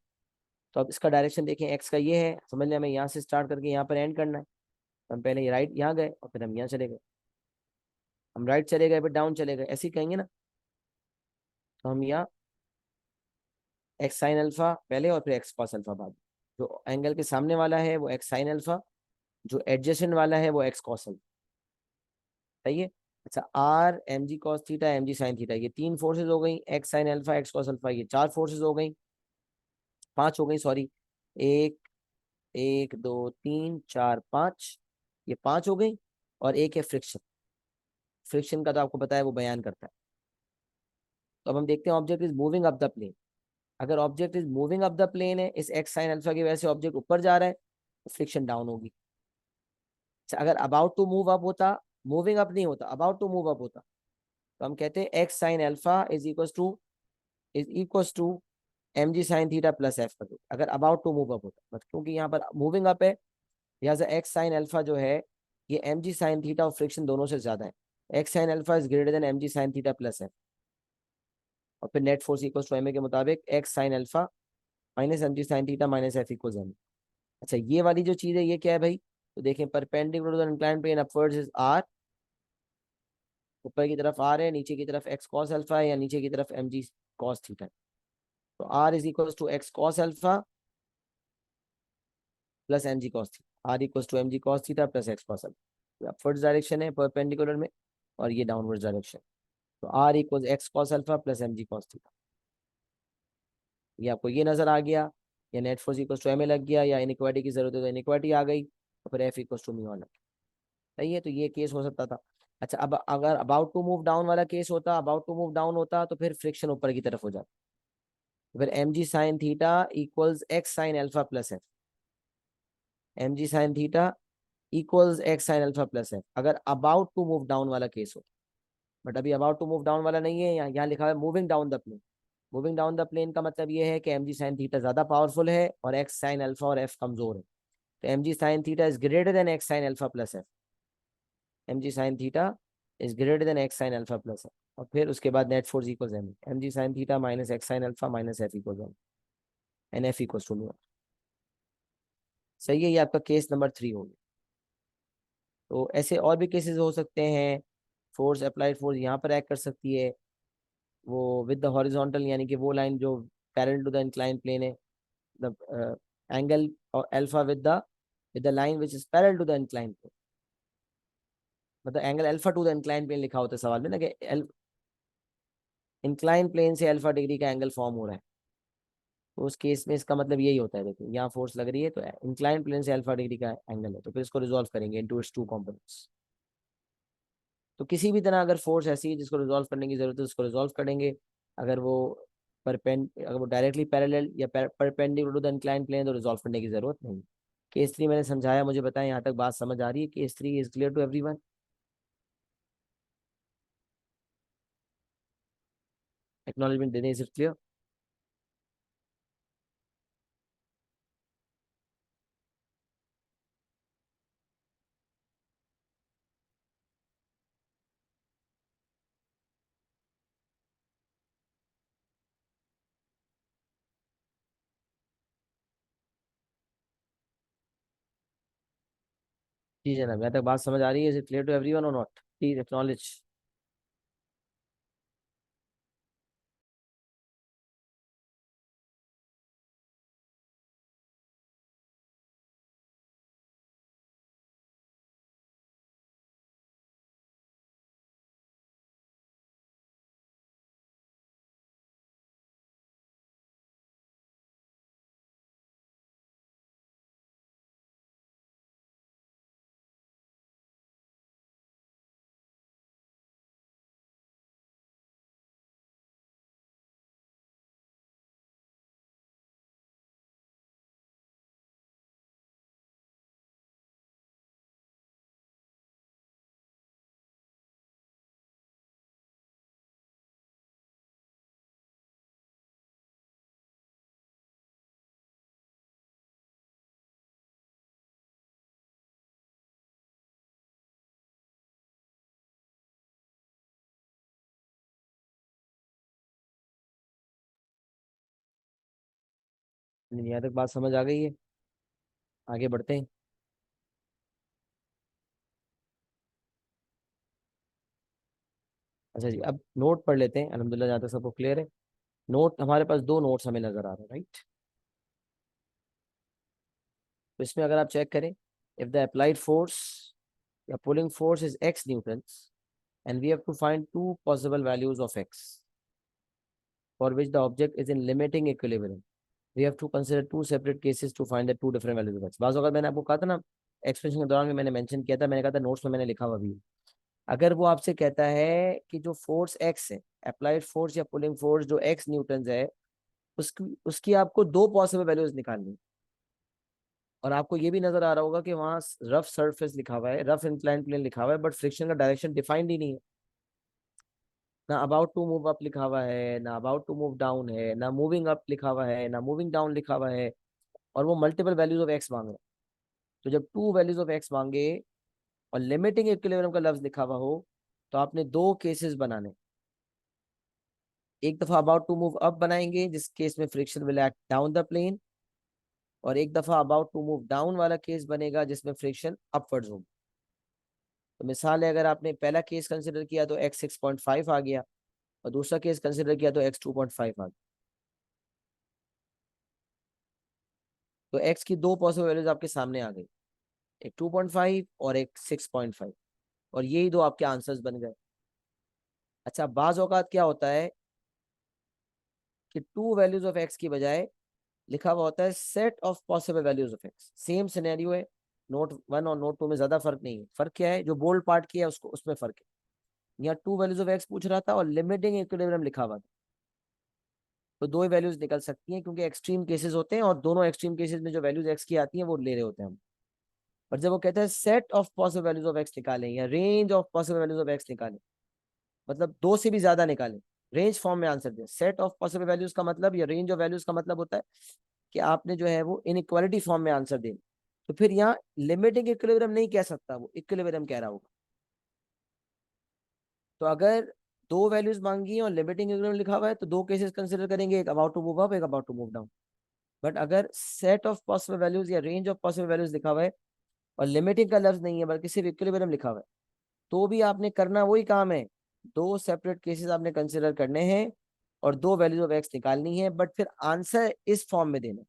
तो अब इसका डायरेक्शन देखें, एक्स का ये है, समझ लिया, हमें यहाँ से स्टार्ट करके यहाँ पर एंड करना है। हम पहले ये राइट यहाँ गए और फिर हम यहाँ चले गए, हम राइट चले गए फिर डाउन चले गए, ऐसे ही कहेंगे ना। तो हम यहाँ एक्स साइन अल्फा पहले और फिर एक्स कॉस अल्फा बाद में। जो एंगल के सामने वाला है वो एक्स साइन अल्फा, जो एडजेसेंट वाला है वो एक्स कॉस अल्फा। सही है। अच्छा, R M G cos theta M G sine theta, ये तीन फोर्सेज हो गई, X sine alpha X cos alpha, ये चार फोर्सेज हो गई, पांच हो गई सॉरी, एक, एक दो तीन चार पांच, ये पांच हो गई। और एक है फ्रिक्शन, फ्रिक्शन का तो आपको पता है वो बयान करता है। तो अब हम देखते हैं object is moving up the plane, अगर object is moving up the plane है, इस एक्स साइन अल्फा की वजह से ऑब्जेक्ट ऊपर जा रहा है, तो फ्रिक्शन डाउन होगी। अच्छा, अगर अबाउट टू मूव अप होता, मूविंग अप नहीं होता, अबाउट टू मूव अप होता, तो हम कहते हैं X sine alpha is equal to M G sine theta plus F कर दो, अगर अबाउट टू मूव अप होता, बट क्योंकि यहाँ पर मूविंग अप है, लिहाजा एक्स साइन अल्फा जो है ये एम जी साइन थीटा और फ्रिक्शन दोनों से ज्यादा है। X sine alpha is greater than M G sine theta plus F, और फिर net force equal to M A के मुताबिक X sine alpha minus M G sine theta minus F equal M. अच्छा, ये वाली जो चीज है ये क्या है भाई, तो देखें perpendicular to the inclined plane upwards is R, ऊपर की तरफ आर है, नीचे की तरफ एक्स कॉस अल्फा है, या नीचे की तरफ एम जी कॉस थीटा है। तो R is equal to X cos alpha plus M G cos theta, R equal to M G cos theta plus X cos alpha, upwards direction है परपेंडिकुलर में, और ये डाउनवर्ड्स डायरेक्शन। तो R equal X cos alpha plus M G cos theta, ये आपको ये नजर आ गया, या net force equal to M A लग गया, या इनइक्वालिटी की जरूरत है तो इनइक्वालिटी आ गई, तो फिर एफ इक्वल टू म्यू लग गया। सही है। तो ये केस हो सकता था। अच्छा, अब अगर अबाउट टू मूव डाउन वाला केस होता, अबाउट टू मूव डाउन होता, तो फिर फ्रिक्शन ऊपर की तरफ हो जाता, तो फिर M G sine theta equals X sine alpha plus F, M G sine theta equals X sine alpha plus F, अगर अबाउट टू मूव डाउन वाला केस हो। बट अभी अबाउट टू मूव डाउन वाला नहीं है, यहाँ लिखा है moving down the plane. Moving down the plane का मतलब ये है कि एम जी साइन थीटा ज्यादा पावरफुल है और एक्स साइन अल्फा और एफ कमजोर है, तो M G sine theta is greater than X sine alpha plus F, M G sine theta is greater than X sine alpha plus F, और फिर उसके बाद net force equals M, M G sine theta minus X sine alpha minus F equals M, N F equals to mu. सही है, ये आपका केस नंबर 3 हो गया। तो ऐसे और भी केसेस हो सकते हैं, फोर्स अप्लाइड फोर्स यहाँ पर एक्ट कर सकती है, वो विद द हॉरिजॉन्टल, यानी कि वो लाइन जो parallel to the incline plane है, द एंगल और alpha with the line which is parallel to the incline plane, मतलब angle alpha to the incline plane लिखा होता है सवाल में ना, कि इंक्लाइन प्लेन से अल्फा डिग्री का एंगल फॉर्म हो रहा है, तो उस केस में इसका मतलब यही होता है। देखिए यहाँ फोर्स लग रही है तो इंक्लाइन प्लेन से अल्फा डिग्री का एंगल है, तो फिर इसको रिजॉल्व करेंगे इनटू इट्स टू कंपोनेंट्स। तो किसी भी तरह अगर फोर्स ऐसी है जिसको रिजॉल्व करने की जरूरत है उसको रिजॉल्व करेंगे, अगर वो अगर वो डायरेक्टली पैरेलल या perpendicular to the incline plane तो रिजॉल्व करने की जरूरत नहीं। केस 3 मैंने समझाया, मुझे बताएं यहाँ तक बात समझ आ रही है? Case 3 is clear to everyone? Acknowledgement दे दें, इज इट क्लियर? जी जनाब, यहाँ तक बात समझ आ रही है? Is it clear to everyone और नॉट? Please acknowledge. यहाँ तक बात समझ आ गई है? आगे बढ़ते हैं। अच्छा जी, अब नोट पढ़ लेते हैं। अल्हम्दुलिल्लाह जहाँ तक सबको क्लियर है। नोट, हमारे पास दो नोट्स हमें नजर आ रहे हैं, राइट? तो इसमें अगर आप चेक करें, इफ द अप्लाइड फोर्स या pulling force is x Newton's and we have to find two possible values of x for which the object is in limiting equilibrium. We have to consider two separate cases to find the two different values of x. बाज़ अगर मैंने आपको कहा था ना, एक्सप्रेशन के दौरान में मैंने मेंशन किया था, मैंने कहा था नोट्स में मैंने लिखा हुआ भी है। अगर वो आपसे कहता है कि जो फोर्स x है, अप्लाइड फोर्स या पुलिंग फोर्स जो x न्यूटन है, उसकी उसकी आपको दो पॉसिबल वैल्यूज निकालनी है। और आपको ये भी नजर आ रहा होगा कि वहाँ रफ सरफेस लिखा हुआ है, रफ इंक्लाइन प्लेन लिखा हुआ है, बट फ्रिक्शन का डायरेक्शन डिफाइंड ही नहीं है। ना अबाउट टू मूव अप लिखा हुआ है, ना अबाउट टू मूव डाउन है, ना मूविंग अप लिखा हुआ है, ना मूविंग डाउन लिखा हुआ है। और वो मल्टीपल वैल्यूज ऑफ एक्स मांग रहे हैं। तो जब टू वैल्यूज ऑफ एक्स मांगे और लिमिटिंग इक्विलिब्रियम का लफ्ज लिखा हुआ हो, तो आपने दो केसेस बनाने। एक दफा अबाउट टू मूव अप बनाएंगे, जिस केस में friction will act down the plane, और एक दफा अबाउट टू मूव डाउन वाला केस बनेगा जिसमें फ्रिक्शन अपवर्ड्स होगा। तो मिसाल है, अगर आपने पहला केस कंसिडर किया तो एक्स 6.5 आ गया, और दूसरा केस कंसिडर किया तो एक्स 2.5 आ गया। तो एक्स की दो पॉसिबल वैल्यूज आपके सामने आ गई, एक 2.5 और एक 6.5, और यही दो आपके आंसर्स बन गए। अच्छा, बाज औकात क्या होता है कि टू वैल्यूज ऑफ एक्स की बजाय लिखा हुआ होता है set of possible values of x. Same scenario है, नोट वन और नोट टू में ज्यादा फर्क नहीं है। फर्क क्या है? जो बोल्ड पार्ट किया है उसको, उसमें फर्क है। यहाँ टू वैल्यूज ऑफ एक्स पूछ रहा था और लिमिटिंग इक्विलिब्रियम लिखा हुआ था। तो दो ही वैल्यूज निकल सकती हैं, क्योंकि एक्सट्रीम केसेस होते हैं, और दोनों एक्सट्रीम केसेस में जो वैल्यूज एक्स की आती हैं वो ले रहे होते हैं हम। और जब वो कहता है set of possible values of x निकालें या range of possible values of x निकालें, मतलब दो से भी ज्यादा निकालें, रेंज फॉर्म में आंसर दें। सेट ऑफ पॉसिबल वैल्यूज का मतलब या रेंज ऑफ वैल्यूज का मतलब होता है कि आपने जो है वो इनइक्वालिटी फॉर्म में आंसर दें। तो फिर यहाँ लिमिटिंग इक्विलिब्रियम नहीं कह सकता, वो इक्विलिब्रियम कह रहा होगा। तो अगर दो वैल्यूज मांगी और लिमिटिंग इक्विलिब्रियम लिखा हुआ है, तो दो केसेस कंसिडर करेंगे, एक अबाउट टू मूव अप, एक about to move down. But अगर सेट ऑफ पॉसिबल वैल्यूज या रेंज ऑफ पॉसिबल वैल्यूज लिखा हुआ है और लिमिटिंग का लफ्ज नहीं है बल्कि सिर्फ इक्विलिब्रियम लिखा हुआ है, तो भी आपने करना वही काम है। दो सेपरेट केसेस आपने कंसिडर करने हैं और दो वैल्यूज ऑफ एक्स निकालनी है, बट फिर आंसर इस फॉर्म में देना।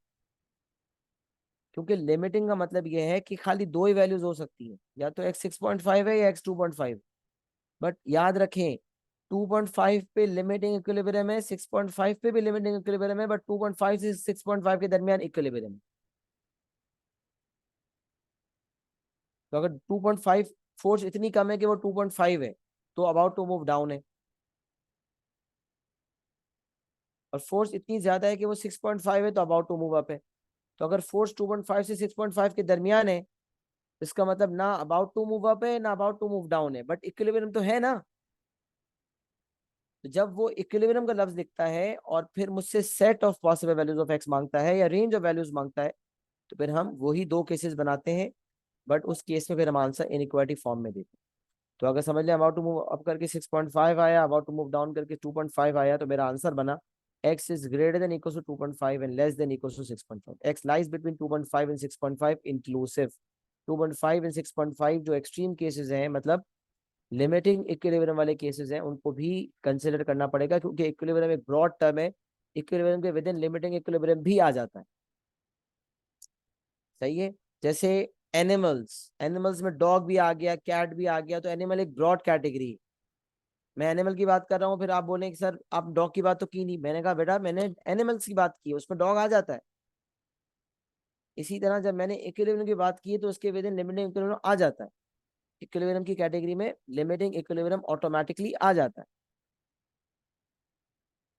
क्योंकि लिमिटिंग का मतलब यह है कि खाली दो ही वैल्यूज हो सकती है, या तो एक्स 6.5 है या एक्स 2.5। बट याद रखें, 2.5 पे लिमिटिंग इक्विलिब्रियम है, 6.5 पे भी लिमिटिंग इक्विलिब्रियम है, बट 2.5 से 6.5 के दरमियान इक्विलिब्रियम है। तो अगर 2.5 फोर्स इतनी कम है कि वो 2.5 है, तो अबाउट टू मूव डाउन है। और फोर्स इतनी ज्यादा है कि वो 6.5 है, तो अबाउट टू मूव अप है। तो अगर फोर्स 2.5 से 6.5 के दरमियान है, इसका मतलब ना अबाउट टू मूव अप है ना अबाउट टू मूव डाउन है, बट इक्विलिब्रियम तो है ना। तो जब वो इक्विलिब्रियम का लफ्ज लिखता है और फिर मुझसे set of possible values of x मांगता है या रेंज ऑफ वैल्यूज मांगता है, तो फिर हम वही दो केसेस बनाते हैं। बट उस केस में फिर हम आंसर इनइक्वालिटी फॉर्म में देते हैं। तो अगर समझ लें, अबाउट टू मूव अप करके 6.5 आया, अबाउट टू मूव डाउन करके 2.5 आया, तो मेरा आंसर बना x is greater than equals to 2.5 and less than equals to 6.5. x lies between 2.5 and 6.5 inclusive. 2.5 and 6.5 जो एक्सट्रीम केसेस हैं, मतलब लिमिटिंग इक्विलिब्रियम वाले केसेस हैं, उनको भी कंसिडर करना पड़ेगा, क्योंकि इक्विलिब्रियम एक ब्रॉड टर्म है, इक्विलिब्रियम के विद इन लिमिटिंग इक्विलिब्रियम भी आ जाता है। सही है। जैसे एनिमल्स, एनिमल्स में डॉग भी आ गया, कैट भी आ गया, तो एनिमल एक ब्रॉड कैटेगरी है। मैं एनिमल की बात कर रहा हूँ, फिर आप बोलें कि सर आप डॉग की बात तो की नहीं। मैंने कहा बेटा मैंने एनिमल्स की बात की, उसमें डॉग आ जाता है। इसी तरह जब मैंने इक्विलिब्रियम की बात की तो उसके विद इन लिमिटिंग इक्विलिब्रियम आ जाता है। इक्विलिब्रियम की कैटेगरी में लिमिटिंग इक्विलिब्रियम ऑटोमेटिकली आ जाता है।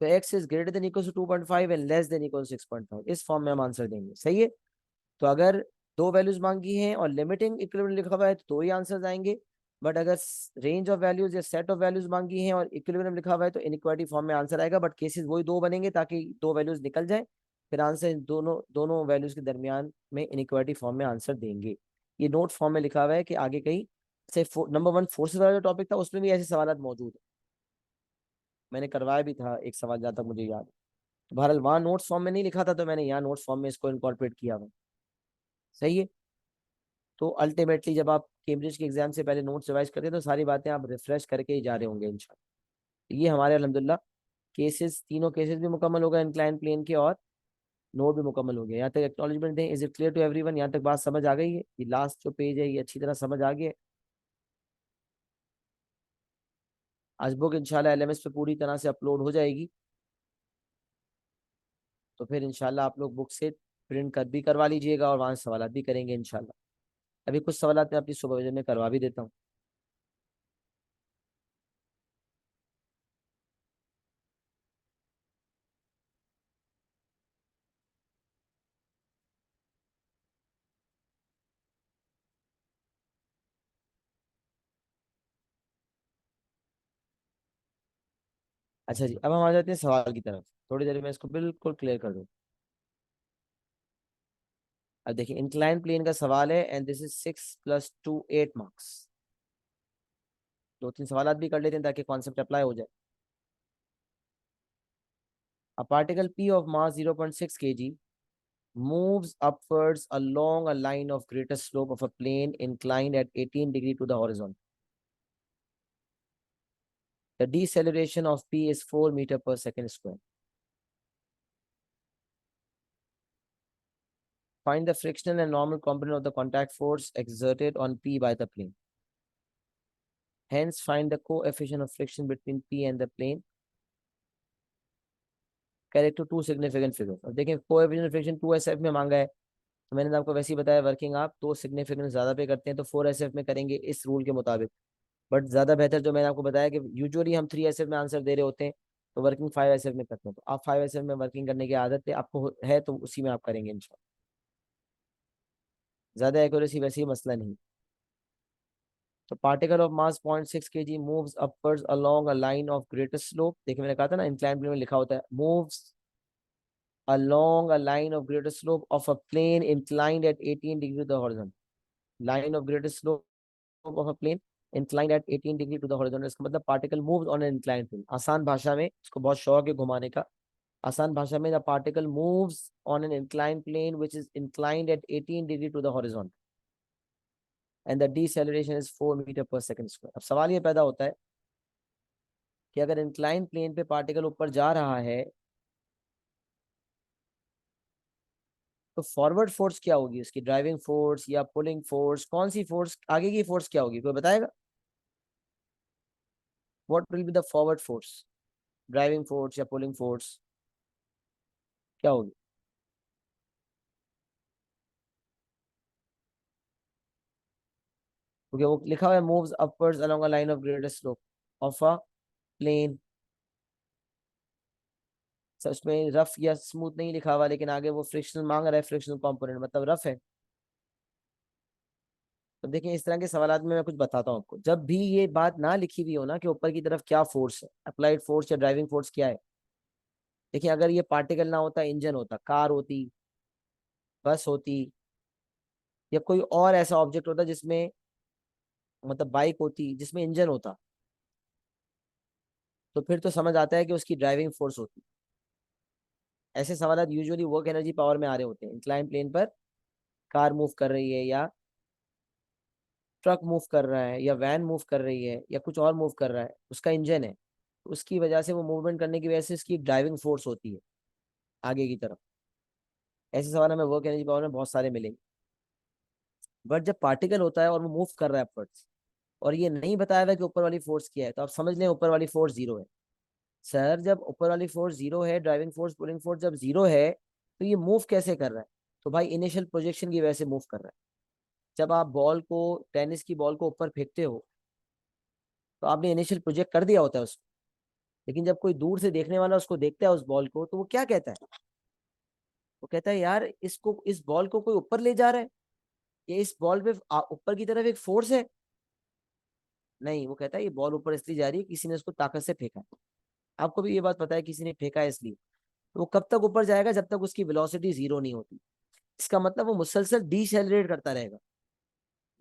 तो x is greater than equal to 2.5 and less than equal to 6.5, इस फॉर्म में हम आंसर देंगे। सही है। तो अगर दो वैल्यूज मांगी हैं और लिमिटिंग इक्विलिब्रियम लिखा हुआ है तो दो ही आंसर आएंगे। बट अगर रेंज ऑफ वैल्यूज या सेट ऑफ वैल्यूज मांगी हैं और इक्विलिब्रियम लिखा हुआ है तो इनइक्वालिटी फॉर्म में आंसर आएगा। बट केसेस वही दो बनेंगे ताकि दो वैल्यूज निकल जाए, फिर आंसर दोनों दोनों वैल्यूज के दरमियान में इनइक्वालिटी फॉर्म में आंसर देंगे। ये नोट फॉर्म में लिखा हुआ है कि आगे कहीं से नंबर 1 फोर्सेस वाला जो टॉपिक था उसमें भी ऐसे सवाल मौजूद है। मैंने करवाया भी था एक सवाल जहाँ तक मुझे याद है। तो बहरहाल वहाँ नोट्स फॉर्म में नहीं लिखा था, तो मैंने यहाँ नोट्स फॉर्म में इसको इनकॉर्पोरेट किया हुआ। सही है। तो अल्टीमेटली जब आप कैम्ब्रिज के एग्जाम से पहले नोट्स रिवाइज करते हैं तो सारी बातें आप रिफ्रेश करके ही जा रहे होंगे इंशाल्लाह। ये हमारे अल्हम्दुलिल्लाह केसेस, तीनों केसेस भी मुकम्मल हो गए इंक्लाइन प्लेन के, और नोट भी मुकम्मल हो गया। यहाँ तक एक्नॉलेजमेंट दें, is it clear to everyone? यहाँ तक बात समझ आ गई है? ये लास्ट जो पेज है ये अच्छी तरह समझ आ गया है? आज बुक इंशाल्लाह LMS पे पूरी तरह से अपलोड हो जाएगी, तो फिर इंशाल्लाह आप लोग बुक से प्रिंट कर भी करवा लीजिएगा और वहाँ से सवाल भी करेंगे इंशाल्लाह। अभी कुछ सवाल मैं अपनी सुपरविजन में करवा भी देता हूँ। अच्छा जी, अब हम आ जाते हैं सवाल की तरफ। थोड़ी देर में इसको बिल्कुल क्लियर कर दूँ। अब देखिए इंक्लाइन प्लेन का सवाल है एंड दिस इज 6 + 2 8 मार्क्स। दो तीन सवाल भी कर लेते हैं ताकि कॉन्सेप्ट अप्लाई हो जाए। A particle P of mass 0.6 kg moves upwards along a line of greatest slope of a plane inclined at 18 degree to the horizon. The deceleration of P is 4 meter per second square. Find the frictional and normal component of the contact force exerted on P by the plane. Hence, find the coefficient of friction between P and the plane. Correct to two significant figures. अब देखें coefficient of friction 2SF में मांगा है, तो मैंने आपको वैसे ही बताया वर्किंग आप दो सिग्निफिकेंट ज्यादा पे करते हैं तो 4SF में करेंगे इस रूल के मुताबिक। बट ज्यादा बेहतर जो मैंने आपको बताया कि यूजुअली हम 3SF में आंसर दे रहे होते हैं, तो वर्किंग 5SF में करते हैं। तो आप 5SF में वर्किंग करने की आदत है आपको है, तो उसी में आप करेंगे इंशाल्लाह। ज्यादा एक्यूरेसी वैसे ही मसला नहीं। तो particle of mass 0.6 kg moves upwards along a line of greatest slope. देखिए मैंने कहा था ना इंक्लाइन प्लेन में लिखा होता है moves along a line of greatest slope of a plane inclined at 18 degree to the horizon. Line of greatest slope of a plane inclined at 18 degree to the horizon. इसका मतलब particle moves on an inclined plane. आसान भाषा में, इसको बहुत शौक है घुमाने का, आसान भाषा में the particle moves on an inclined plane which is inclined at 18 degree to the horizon and the deceleration is 4 metre per second square. अब सवाल ये पैदा होता है कि अगर इंक्लाइंड प्लेन पे पार्टिकल ऊपर जा रहा है तो फॉरवर्ड फोर्स क्या होगी उसकी? ड्राइविंग फोर्स या पुलिंग फोर्स? कौन सी फोर्स आगे की फोर्स क्या होगी, कोई बताएगा? What will be the forward force? Driving force या पुलिंग फोर्स क्या होगी? क्योंकि वो लिखा हुआ है moves upwards along a line of greatest slope of a plane. उसमें रफ या स्मूथ नहीं लिखा हुआ, लेकिन आगे वो फ्रिक्शनल मांग रहा है, फ्रिक्शनल कंपोनेंट मतलब रफ है। तो देखिए इस तरह के सवाल में मैं कुछ बताता हूँ आपको। जब भी ये बात ना लिखी हुई हो ना कि ऊपर की तरफ क्या फोर्स है, अप्लाइड फोर्स या ड्राइविंग फोर्स क्या है, देखिए अगर ये पार्टिकल ना होता, इंजन होता, कार होती, बस होती, या कोई और ऐसा ऑब्जेक्ट होता जिसमें, मतलब बाइक होती जिसमें इंजन होता, तो फिर तो समझ आता है कि उसकी ड्राइविंग फोर्स होती। ऐसे सवाल यूजुअली वर्क एनर्जी पावर में आ रहे होते हैं। इंक्लाइन प्लेन पर कार मूव कर रही है या ट्रक मूव कर रहा है या वैन मूव कर रही है या कुछ और मूव कर रहा है, उसका इंजन है, उसकी वजह से वो मूवमेंट करने की वजह से इसकी ड्राइविंग फोर्स होती है आगे की तरफ। ऐसे सवाल हमें वर्क एनर्जी पावर में बहुत सारे मिलेंगे। बट जब पार्टिकल होता है और वो मूव कर रहा है अपवर्ड्स, और ये नहीं बताया हुआ कि ऊपर वाली फोर्स क्या है, तो आप समझ लें ऊपर वाली फोर्स जीरो है। सर जब ऊपर वाली फोर्स जीरो है, ड्राइविंग फोर्स पुलिंग फोर्स जब जीरो है, तो ये मूव कैसे कर रहा है? तो भाई इनिशियल प्रोजेक्शन की वजह से मूव कर रहा है। जब आप बॉल को, टेनिस की बॉल को ऊपर फेंकते हो, तो आपने इनिशियल प्रोजेक्ट कर दिया होता है उसको, लेकिन जब कोई दूर से देखने वाला उसको देखता है उस बॉल को, तो वो क्या कहता है? वो कहता है यार इसको, इस बॉल को कोई ऊपर ले जा रहा है, ये इस बॉल पे ऊपर की तरफ एक फोर्स है। नहीं, वो कहता है ये बॉल ऊपर इसलिए जा रही है, किसी ने उसको ताकत से फेंका है। आपको भी ये बात पता है किसी ने फेंका है इसलिए। तो वो कब तक ऊपर जाएगा? जब तक उसकी वेलोसिटी जीरो नहीं होती। इसका मतलब वो मुसलसल डीसेलरेट करता रहेगा,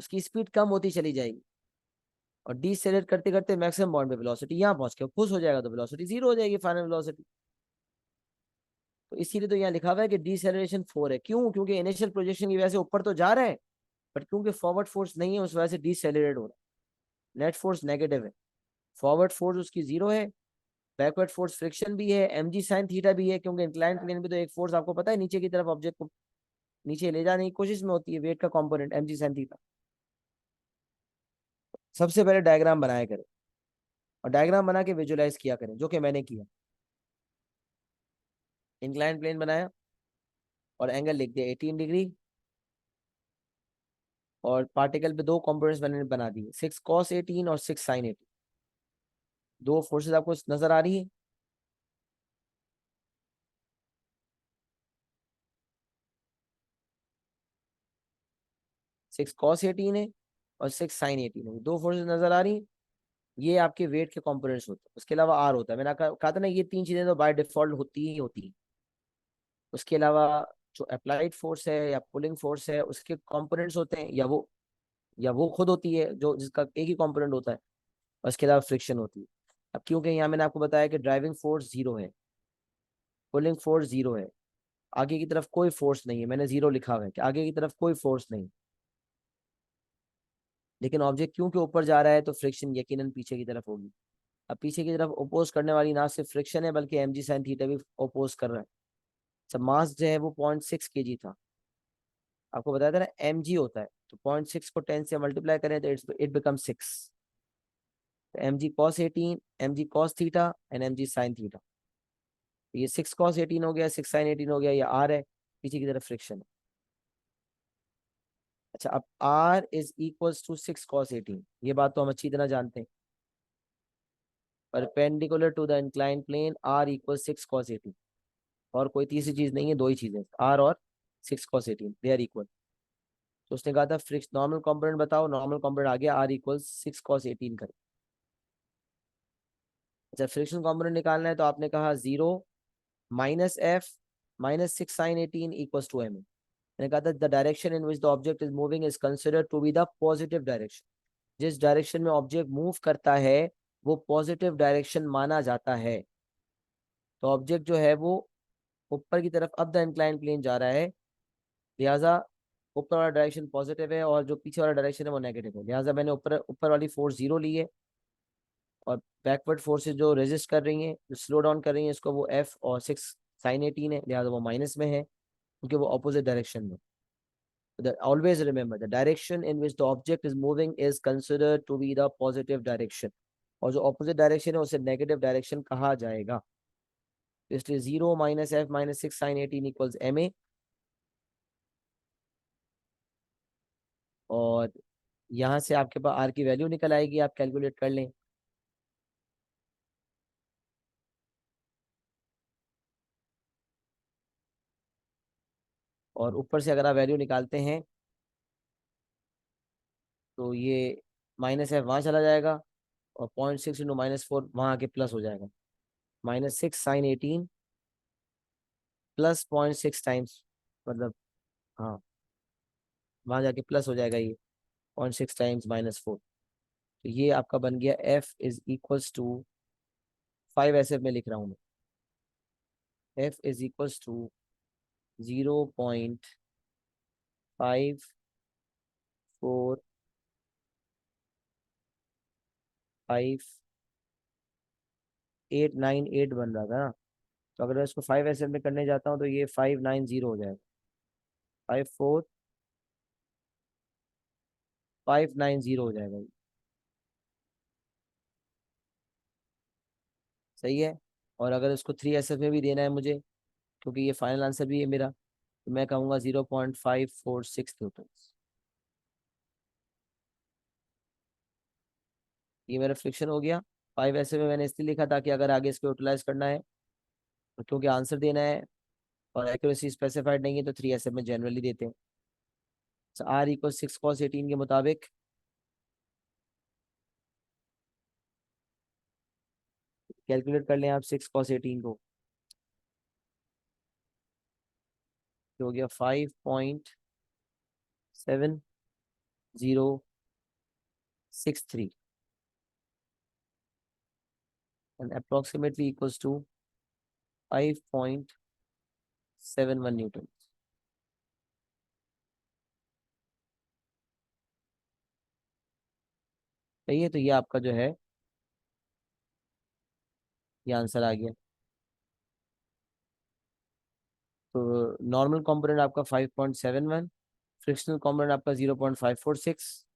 उसकी स्पीड कम होती चली जाएगी, और डीसेलरेट करते करते मैक्सिमम पॉइंट पे वेलोसिटी यहाँ पहुंच के खुश हो जाएगा, तो वेलोसिटी जीरो हो जाएगी, फाइनल वेलोसिटी। तो इसीलिए तो यहाँ लिखा हुआ है कि डीसेलरेशन 4 है। क्यों? क्योंकि इनिशियल प्रोजेक्शन की वजह से ऊपर तो जा रहा है, बट क्योंकि फॉरवर्ड फोर्स नहीं है, उस वजह से डीसेलरेट हो रहा है। नेट फोर्स नेगेटिव है, फॉरवर्ड फोर्स उसकी जीरो है, बैकवर्ड फोर्स फ्रिक्शन भी है, mg साइन थीटा भी है, क्योंकि इंक्लाइंड प्लेन पे तो एक फोर्स आपको पता है नीचे की तरफ ऑब्जेक्ट को नीचे ले जाने की कोशिश में होती है, वेट का कंपोनेंट mg साइन थीटा। सबसे पहले डायग्राम बनाया करें, और डायग्राम बना के विजुलाइज किया करें, जो कि मैंने किया। इंक्लाइंड प्लेन बनाया और एंगल लिख दिया 18 डिग्री, और पार्टिकल पे दो कंपोनेंट्स मैंने बना दिए, 6 cos 18 और 6 sin 18। दो फोर्सेस आपको नजर आ रही है? 6 cos 18 है और 6 sin 18 है, दो फोर्सेस नजर आ रही है। ये आपके वेट के कंपोनेंट्स होते हैं, उसके अलावा आर होता है। मैंने कहा था ना, ये तीन चीजें तो बाय डिफॉल्ट होती ही होती हैं। उसके अलावा जो अप्लाइड फोर्स है या पुलिंग फोर्स है, उसके कंपोनेंट्स होते हैं, या वो खुद होती है जो जिसका एक ही कंपोनेंट होता है, और इसके अलावा फ्रिक्शन होती है। अब क्योंकि यहाँ मैंने आपको बताया कि ड्राइविंग फोर्स जीरो है, पुलिंग फोर्स जीरो है, आगे की तरफ कोई फोर्स नहीं है, मैंने जीरो लिखा हुआ है कि आगे की तरफ कोई फोर्स नहीं, लेकिन ऑब्जेक्ट क्योंकि ऊपर जा रहा है तो फ्रिक्शन यकीनन पीछे की तरफ होगी। अब पीछे की तरफ ओपोज करने वाली ना सिर्फ फ्रिक्शन है, बल्कि mg साइन थीटा भी ओपोज कर रहा है। जब मास जो है वो 0.6 kg था, आपको बताया था ना mg होता है, तो 0.6 को 10 से मल्टीप्लाई करें तो it become 6। mg cos 18, mg cos theta and mg sign theta. ये 6 cos 18 हो गया, 6 sin 18 हो गया, ये r है, पीछे की तरफ फ्रिक्शन है। अच्छा, अब r is equals to 6 cos 18, ये बात तो हम अच्छी तरह जानते हैं। Perpendicular to the incline plane r equal 6 cos 18, और कोई तीसरी चीज नहीं है, दो ही चीजें r और 6 cos 18, दे आर इक्वल। तो उसने कहा था फ्रिक्स नॉर्मल कंपोनेंट बताओ, नॉर्मल कंपोनेंट आ गया r इक्वल 6 cos 18 करें। अच्छा, फ्रिक्शन कंपोनेंट निकालना है, तो आपने कहा 0 minus F minus 6 sin 18 equals to M. मैंने कहा था the direction in which the object is moving is considered to be the positive direction. जिस डायरेक्शन में ऑब्जेक्ट मूव करता है वो पॉजिटिव डायरेक्शन माना जाता है। तो ऑब्जेक्ट जो है वो ऊपर की तरफ अब द इंक्लाइन प्लेन जा रहा है, लिहाजा ऊपर वाला डायरेक्शन पॉजिटिव है और जो पीछे वाला डायरेक्शन है वो नेगेटिव है। लिहाजा मैंने ऊपर ऊपर वाली फोर्स जीरो ली है, और बैकवर्ड फोर्सेज जो रेजिस्ट कर रही हैं, जो स्लो डाउन कर रही हैं इसको, वो एफ और 6 sin 18 है, लिहाजा वो माइनस में है क्योंकि वो ऑपोजिट डायरेक्शन में। Always remember the direction in which the object is moving is considered to be the positive direction, और जो ऑपोजिट डायरेक्शन है उसे नेगेटिव डायरेक्शन कहा जाएगा। तो इसलिए 0 minus F minus 6 sin 18 equals M A, और यहाँ से आपके पास आर की वैल्यू निकल आएगी, आप कैलकुलेट कर लें। और ऊपर से अगर आप वैल्यू निकालते हैं तो ये माइनस एफ वहाँ चला जाएगा, और 0.6 इंटू -4 वहाँ आके प्लस हो जाएगा, -6 sin 18 प्लस 0.6 टाइम्स, मतलब हाँ, वहाँ जाके प्लस हो जाएगा ये 0.6 टाइम्स -4। तो ये आपका बन गया एफ इज इक्वल्स टू 5, ऐसे में लिख रहा हूँ मैं, एफ इज इक्वल्स टू 0.543 5898 बन रहा था ना, तो अगर मैं इसको 5 SF में करने जाता हूँ तो ये 590 हो जाएगा। 54590 हो जाएगा ये। सही है। और अगर इसको 3SF में भी देना है मुझे, क्योंकि ये फाइनल आंसर भी है मेरा, तो मैं कहूँगा 0.546 न्यूटन। ये मेरा फ्रिक्शन हो गया। 5 SF में मैंने इसलिए लिखा था कि अगर आगे इसको यूटिलाइज करना है, तो क्योंकि आंसर देना है और एक्यूरेसी स्पेसिफाइड नहीं है, तो 3SF में जनरली देते हैं। R = 6 cos 18 के मुताबिक कैलकुलेट कर लें आप 6 cos 18 को, तो हो गया 5.7063 and approximately equals to 5.71 Newton. सही है, तो ये आपका जो है ये आंसर आ गया। तो नॉर्मल कंपोनेंट आपका 5.71, फ्रिक्शनल कंपोनेंट आपका 0.546।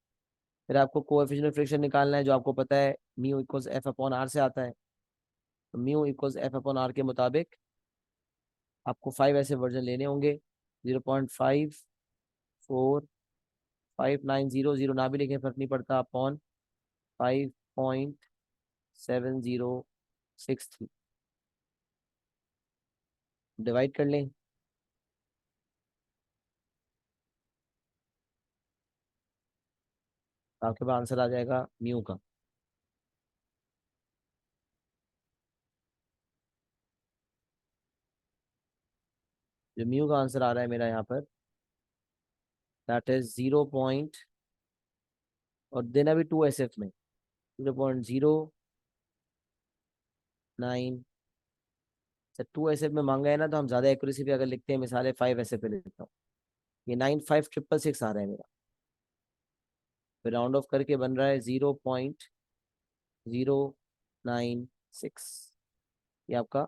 फिर आपको कोएफिशिएंट ऑफ फ्रिक्शन निकालना है, जो आपको पता है mu equals F upon R से आता है। तो mu equals F upon R के मुताबिक आपको 5 ऐसे वर्जन लेने होंगे। 0.54590, ना भी लिखें फर्क नहीं पड़ता, अपॉन 5.7063 डिवाइड कर लें। तो आपके पास आंसर आ जाएगा म्यू का। जो म्यू का आंसर आ रहा है मेरा यहाँ पर, दैट इज 0. और देना भी 2SF में, 0.096। 2SF में मांगा है ना, तो हम ज्यादा एक्यूरेसी पे अगर लिखते हैं, मिसाल है 5SF पे लिखता हूँ, ये 95666 आ रहा है मेरा। फिर राउंड ऑफ करके बन रहा है 0.096। ये आपका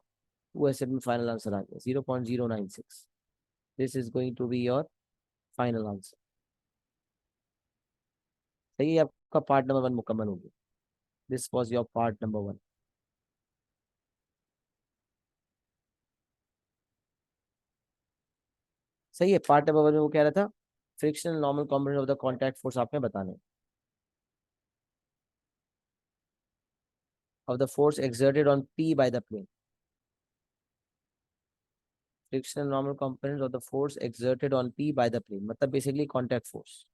2SF में फाइनल आंसर आ गया, 0.096। This is going to be your final answer. सही है, आपका पार्ट नंबर 1 मुकम्मल हो गया। This was your part number 1। सही है, पार्ट नंबर 1 में वो कह रहा था frictional normal component of the contact force आपने बताने, of the force exerted on P by the plane. Frictional normal components of the force exerted on P by the plane, मतलब basically contact force.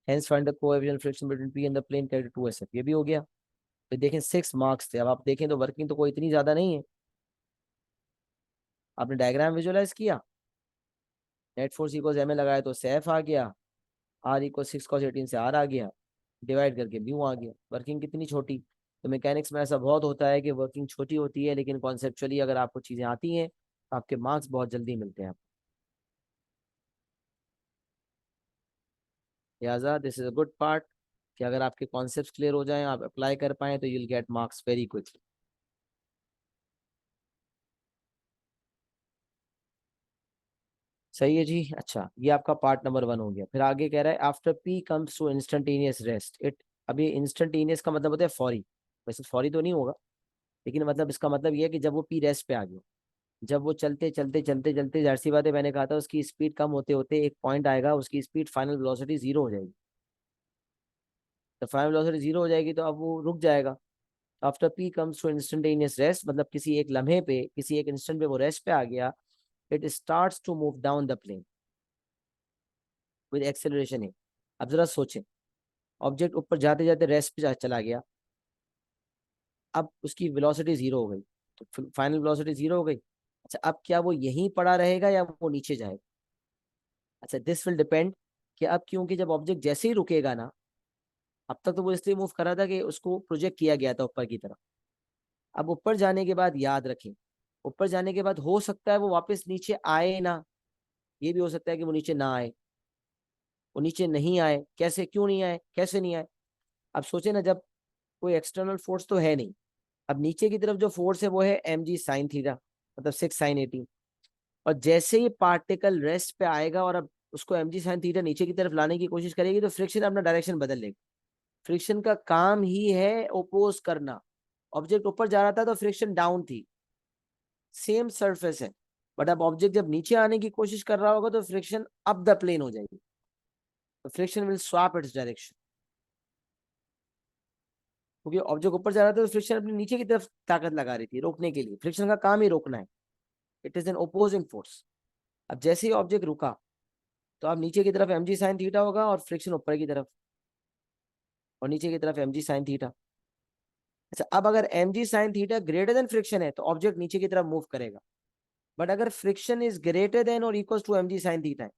Hence find the coefficient friction between P and the plane carried 2SF। ये भी हो गया। तो देखें 6 मार्क्स थे। अब आप देखें तो वर्किंग तो कोई इतनी ज्यादा नहीं है। आपने डायग्राम विजुअलाइज किया, net force equals M A लगाया तो सेफ आ गया, आर इक्वल 6 cos 18 से आर आ गया, डिवाइड करके म्यू आ गया। वर्किंग कितनी छोटी। तो मैकेनिक्स में ऐसा बहुत होता है कि वर्किंग छोटी होती है, लेकिन कॉन्सेप्चुअली अगर आपको चीजें आती हैं तो आपके मार्क्स बहुत जल्दी मिलते हैं। लिहाजा this is a good part कि अगर आपके कॉन्सेप्ट्स क्लियर हो जाएं, आप अप्लाई कर पाएं, तो you will get marks very quickly. सही है जी। अच्छा, ये आपका पार्ट नंबर 1 हो गया। फिर आगे कह रहा है after P comes to instantaneous rest it. अभी इंस्टेंटेनियस का मतलब होता है फौरी। वैसे फौरी तो नहीं होगा, लेकिन मतलब इसका मतलब ये है कि जब वो पी रेस्ट पे आ गया, जब वो चलते चलते चलते चलते, जाहिर सी बात है, मैंने कहा था उसकी स्पीड कम होते होते एक पॉइंट आएगा, उसकी स्पीड फाइनल वेलोसिटी 0 हो जाएगी। तो फाइनल वेलोसिटी 0 हो जाएगी तो अब वो रुक जाएगा। After P comes to instantaneous rest, मतलब किसी एक लम्हे पे, किसी एक इंस्टेंट पे वो रेस्ट पे आ गया, it starts to move down the plane with acceleration है। अब जरा सोचें, ऑब्जेक्ट ऊपर जाते जाते रेस्ट पे चला गया, अब उसकी वेलोसिटी 0 हो गई, तो फाइनल वेलोसिटी 0 हो गई। अच्छा, अब क्या वो यहीं पड़ा रहेगा या वो नीचे जाएगा? अच्छा, दिस विल डिपेंड कि अब, क्योंकि जब ऑब्जेक्ट जैसे ही रुकेगा ना, अब तक तो वो इसलिए मूव कर रहा था कि उसको प्रोजेक्ट किया गया था ऊपर की तरफ। अब ऊपर जाने के बाद याद रखें, ऊपर जाने के बाद हो सकता है वो वापस नीचे आए ना, ये भी हो सकता है कि वो नीचे ना आए, वो नीचे नहीं आए। कैसे, क्यों नहीं आए, कैसे नहीं आए? अब सोचे ना, जब कोई एक्सटर्नल फोर्स तो है नहीं। अब नीचे की तरफ जो फोर्स है वो है mg sin थीटा, मतलब 6 sin 18। और जैसे ही पार्टिकल रेस्ट पे आएगा और अब उसको mg sin थीटा नीचे की तरफ लाने की कोशिश करेगी तो फ्रिक्शन अपना डायरेक्शन बदल लेगा। फ्रिक्शन का काम ही है ओपोज करना। ऑब्जेक्ट ऊपर जा रहा था तो फ्रिक्शन डाउन थी, सेम सरफेस है, बट अब ऑब्जेक्ट जब नीचे आने की कोशिश कर रहा होगा तो फ्रिक्शन अप द प्लेन हो जाएगी, तो friction will swap its direction. क्योंकि ऑब्जेक्ट ऊपर जा रहा था तो फ्रिक्शन अपने नीचे की तरफ ताकत लगा रही थी रोकने के लिए। फ्रिक्शन का काम ही रोकना है, it is an opposing force. अब जैसे ही ऑब्जेक्ट रुका तो अब नीचे की तरफ mg sin थीटा होगा और फ्रिक्शन ऊपर की तरफ, और नीचे की तरफ mg sin थीटा। अच्छा, अब अगर mg sin theta greater than friction है तो ऑब्जेक्ट नीचे की तरफ मूव करेगा। बट अगर फ्रिक्शन इज ग्रेटर देन और equal to mg sin theta है,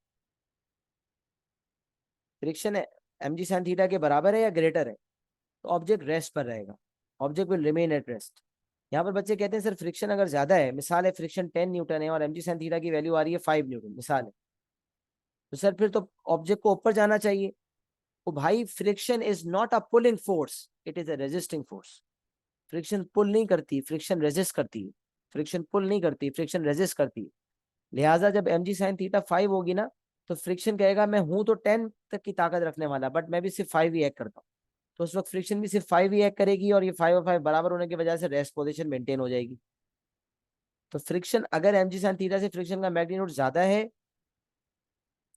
फ्रिक्शन है mg sin थीटा के बराबर है या ग्रेटर है, तो ऑब्जेक्ट रेस्ट पर रहेगा, object will remain at rest. यहाँ पर बच्चे कहते हैं सर फ्रिक्शन अगर ज्यादा है, मिसाल है फ्रिक्शन 10 न्यूटन है और mg sin थीटा की वैल्यू आ रही है 5 न्यूटन मिसाल है, तो सर फिर तो ऑब्जेक्ट को ऊपर जाना चाहिए। तो भाई friction is not a pulling force, it is a resisting force. Friction pull नहीं करती, फ्रिक्शन रेजिस्ट करती है। फ्रिक्शन पुल नहीं करती, फ्रिक्शन रेजिस्ट करती है। लिहाजा जब mg sin थीटा 5 होगी ना, तो फ्रिक्शन कहेगा मैं हूं तो 10 तक की ताकत रखने वाला, बट मैं भी सिर्फ 5 ही एक्ट करता हूँ। तो उस वक्त फ्रिक्शन भी सिर्फ 5 ही एक्ट करेगी और ये 5 और 5 बराबर होने की वजह से रेस्ट पोजीशन मेंटेन हो जाएगी। तो फ्रिक्शन अगर mg sin थीटा से फ्रिक्शन का मैग्नीट्यूड ज्यादा है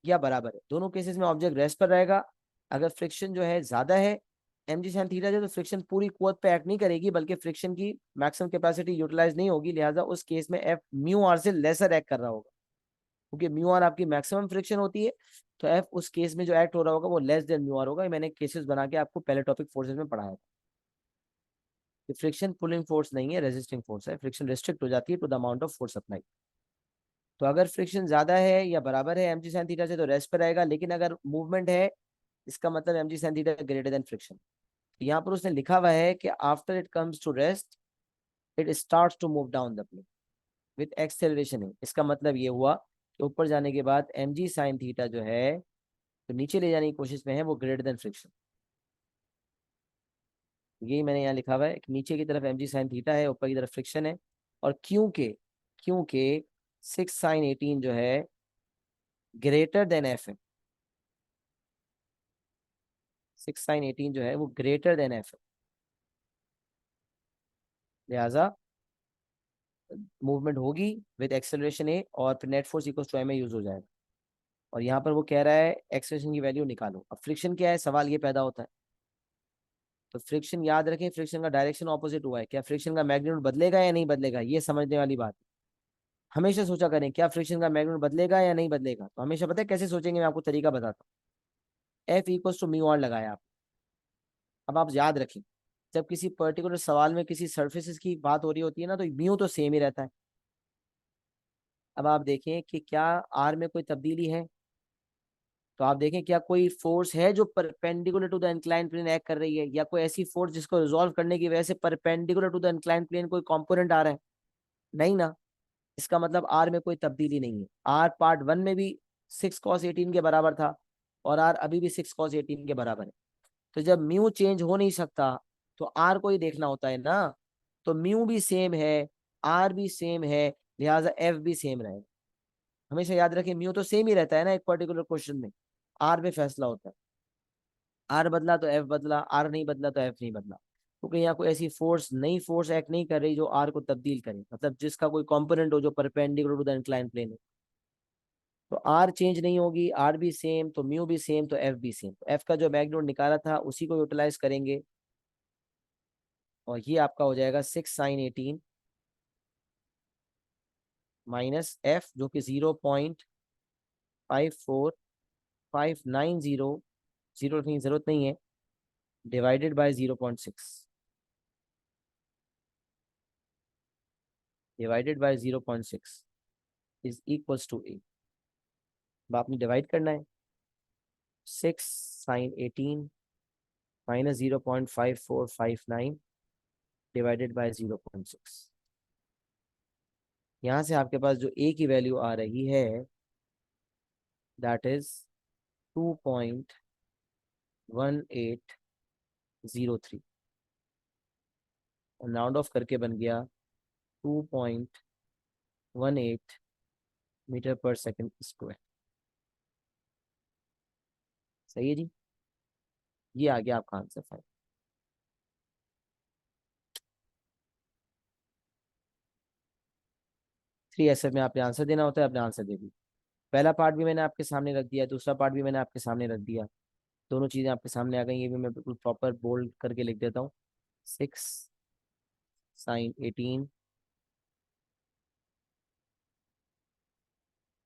या बराबर है, दोनों केसेस में ऑब्जेक्ट रेस्ट पर रहेगा। अगर फ्रिक्शन जो है ज्यादा है mg sin थीटा से, तो फ्रिक्शन पूरी कुवत पे एक्ट नहीं करेगी बल्कि फ्रिक्शन की मैक्सिमम कैपेसिटी यूटिलाइज नहीं होगी। लिहाजा उस केस में एफ म्यू आर से लेसर एक्ट कर रहा होगा, क्योंकि म्यू आर आपकी मैक्सिमम फ्रिक्शन होती है। तो एफ उस केस में जो एक्ट हो रहा होगा वो लेस देन म्यू आर होगा। ये मैंने केसेस बना के आपको पहले टॉपिक फोर्सेज में पढ़ाया था कि फ्रिक्शन पुलिंग फोर्स नहीं है, रेजिस्टिंग फोर्स है। फ्रिक्शन रिस्ट्रिक्ट हो जाती है to the amount of force apply. तो अगर फ्रिक्शन ज्यादा है या बराबर है mg sin थीटा से तो रेस्ट पर रहेगा, लेकिन अगर मूवमेंट है इसका मतलब mg sin theta greater than friction. यहाँ पर उसने लिखा हुआ है कि after it comes to rest it starts to move down the plane with acceleration है। इसका मतलब ये हुआ कि ऊपर जाने के बाद mg sin थीटा जो है तो नीचे ले जाने की कोशिश में है वो ग्रेटर देन फ्रिक्शन। यही मैंने यहाँ लिखा हुआ है कि नीचे की तरफ mg sin थीटा है, ऊपर की तरफ फ्रिक्शन है। और क्योंकि क्योंकि 6 sin 18 जो है ग्रेटर देन एफ है, 6 sin 18 जो है वो ग्रेटर देन एफ है, लिहाजा मूवमेंट होगी विद एक्सेलरेशन ए और फिर net force equal to M use हो जाएगा। और यहाँ पर वो कह रहा है एक्सेलरेशन की वैल्यू निकालो। अब फ्रिक्शन क्या है, सवाल ये पैदा होता है। तो फ्रिक्शन याद रखें, फ्रिक्शन का डायरेक्शन ऑपोजिट हुआ है, क्या फ्रिक्शन का मैग्नीट्यूड बदलेगा या नहीं बदलेगा, ये समझने वाली बात है। हमेशा सोचा करें क्या फ्रिक्शन का मैग्नीट्यूड बदलेगा या नहीं बदलेगा, तो हमेशा पता है कैसे सोचेंगे, मैं आपको तरीका बताता हूँ। F equal to mu R लगाया आप। अब आप याद रखें, जब किसी पर्टिकुलर सवाल में किसी सर्फेसिस की बात हो रही होती है ना, तो म्यू तो सेम ही रहता है। अब आप देखें कि क्या आर में कोई तब्दीली है, तो आप देखें क्या कोई फोर्स है जो perpendicular to the incline plane act कर रही है, या कोई ऐसी फोर्स जिसको रिजॉल्व करने की वजह से perpendicular to the incline plane कोई कंपोनेंट आ रहा है, नहीं ना। इसका मतलब आर में कोई तब्दीली नहीं है। आर पार्ट वन में भी 6 cos 18 के बराबर था और आर अभी भी 6 cos 18 के बराबर है। तो जब म्यू चेंज हो नहीं सकता तो आर को ही देखना होता है ना। तो म्यू भी सेम है, आर भी सेम है, लिहाजा एफ भी सेम रहेगा। हमेशा याद रखें म्यू तो सेम ही रहता है ना एक पर्टिकुलर क्वेश्चन में, आर में फैसला होता है। आर बदला तो एफ बदला, आर नहीं बदला तो एफ नहीं बदला, क्योंकि यहाँ कोई ऐसी फोर्स नई फोर्स एक्ट नहीं कर रही जो आर को तब्दील करे, मतलब जिसका कोई कंपोनेंट हो जो perpendicular to the incline plane हो। तो आर चेंज नहीं होगी, आर भी सेम तो म्यू भी सेम तो एफ भी सेम। तो एफ का जो मैग्नीट्यूड निकाला था उसी को यूटिलाइज करेंगे और ये आपका हो जाएगा 6 sin 18 माइनस एफ जो कि 0.54590, जीरो रखने की जरूरत नहीं है, divided by 0.6, divided by 0.6 is equals to A. अब आपने डिवाइड करना है, 6 sin 18 माइनस 0.5459 डिवाइडेड बाय 0.6। यहाँ से आपके पास जो ए की वैल्यू आ रही है दैट इज 2.1803। राउंड ऑफ करके बन गया 2.18 मीटर पर सेकंड स्क्वायर। सही है जी, ये आ गया आपका आंसर 5। 3SF में आपने आंसर देना होता है, आपने आंसर दे दी। पहला पार्ट भी मैंने आपके सामने रख दिया, दूसरा पार्ट भी मैंने आपके सामने रख दिया, दोनों चीजें आपके सामने आ गई। ये भी मैं बिल्कुल प्रॉपर बोल्ड करके लिख देता हूँ। 6 sin 18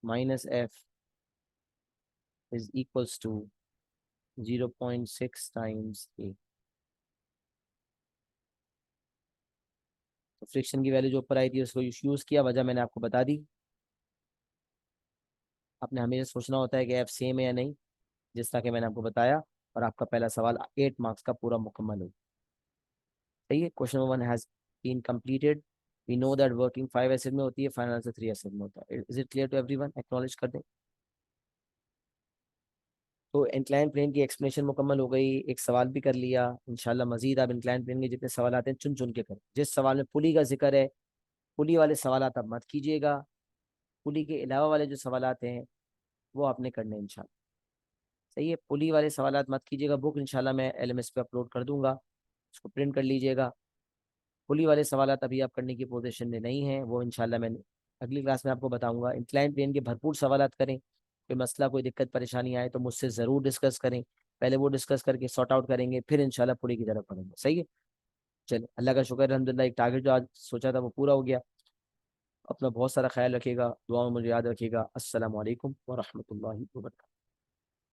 -f is equals to 0.6 times a। तो फ्रिक्शन की वैल्यू जो ऊपर आई थी उसको यूज किया, वजह मैंने आपको बता दी। आपने हमेशा सोचना होता है कि एफ सेम है या नहीं, जिस तरह के मैंने आपको बताया। और आपका पहला सवाल 8 मार्क्स का पूरा मुकम्मल हो। सही है, question number 1 has been completed. We know that working 5 acid में होती है, फाइनल आंसर 3 एसिड में होता है। Is it clear to everyone? Acknowledge कर दें। तो इंक्लाइन प्लेन की एक्सप्लेनेशन मुकम्मल हो गई, एक सवाल भी कर लिया। इंशाल्लाह मजीद आप इंक्लाइन प्लेन के जितने सवाल आते हैं चुन चुन के करें। जिस सवाल में पुली का जिक्र है, पुली वाले सवाल आप मत कीजिएगा। पुली के अलावा वाले जो सवाल आते हैं वो आपने करने हैं इंशाल्लाह। सही है, पुली वाले सवाल मत कीजिएगा। बुक इंशाल्लाह मैं LMS पे अपलोड कर दूंगा, उसको प्रिंट कर लीजिएगा। पुली वाले सवाल अभी आप करने की पोजीशन में नहीं है, वो इंशाल्लाह मैं अगली क्लास में आपको बताऊंगा। इंक्लाइन प्लेन के भरपूर सवाल करें, कोई मसला कोई दिक्कत परेशानी आए तो मुझसे ज़रूर डिस्कस करें। पहले वो डिस्कस करके सॉर्ट आउट करेंगे, फिर इंशाल्लाह पुली की तरफ पढ़ेंगे। सही है, चलिए अल्लाह का शुक्र है, अल्हम्दुलिल्लाह एक टारगेट जो आज सोचा था वो पूरा हो गया। अपना बहुत सारा ख्याल रखिएगा, दुआ में मुझे याद रखिएगा। अस्सलाम वालेकुम व रहमतुल्लाहि व बरकातहू।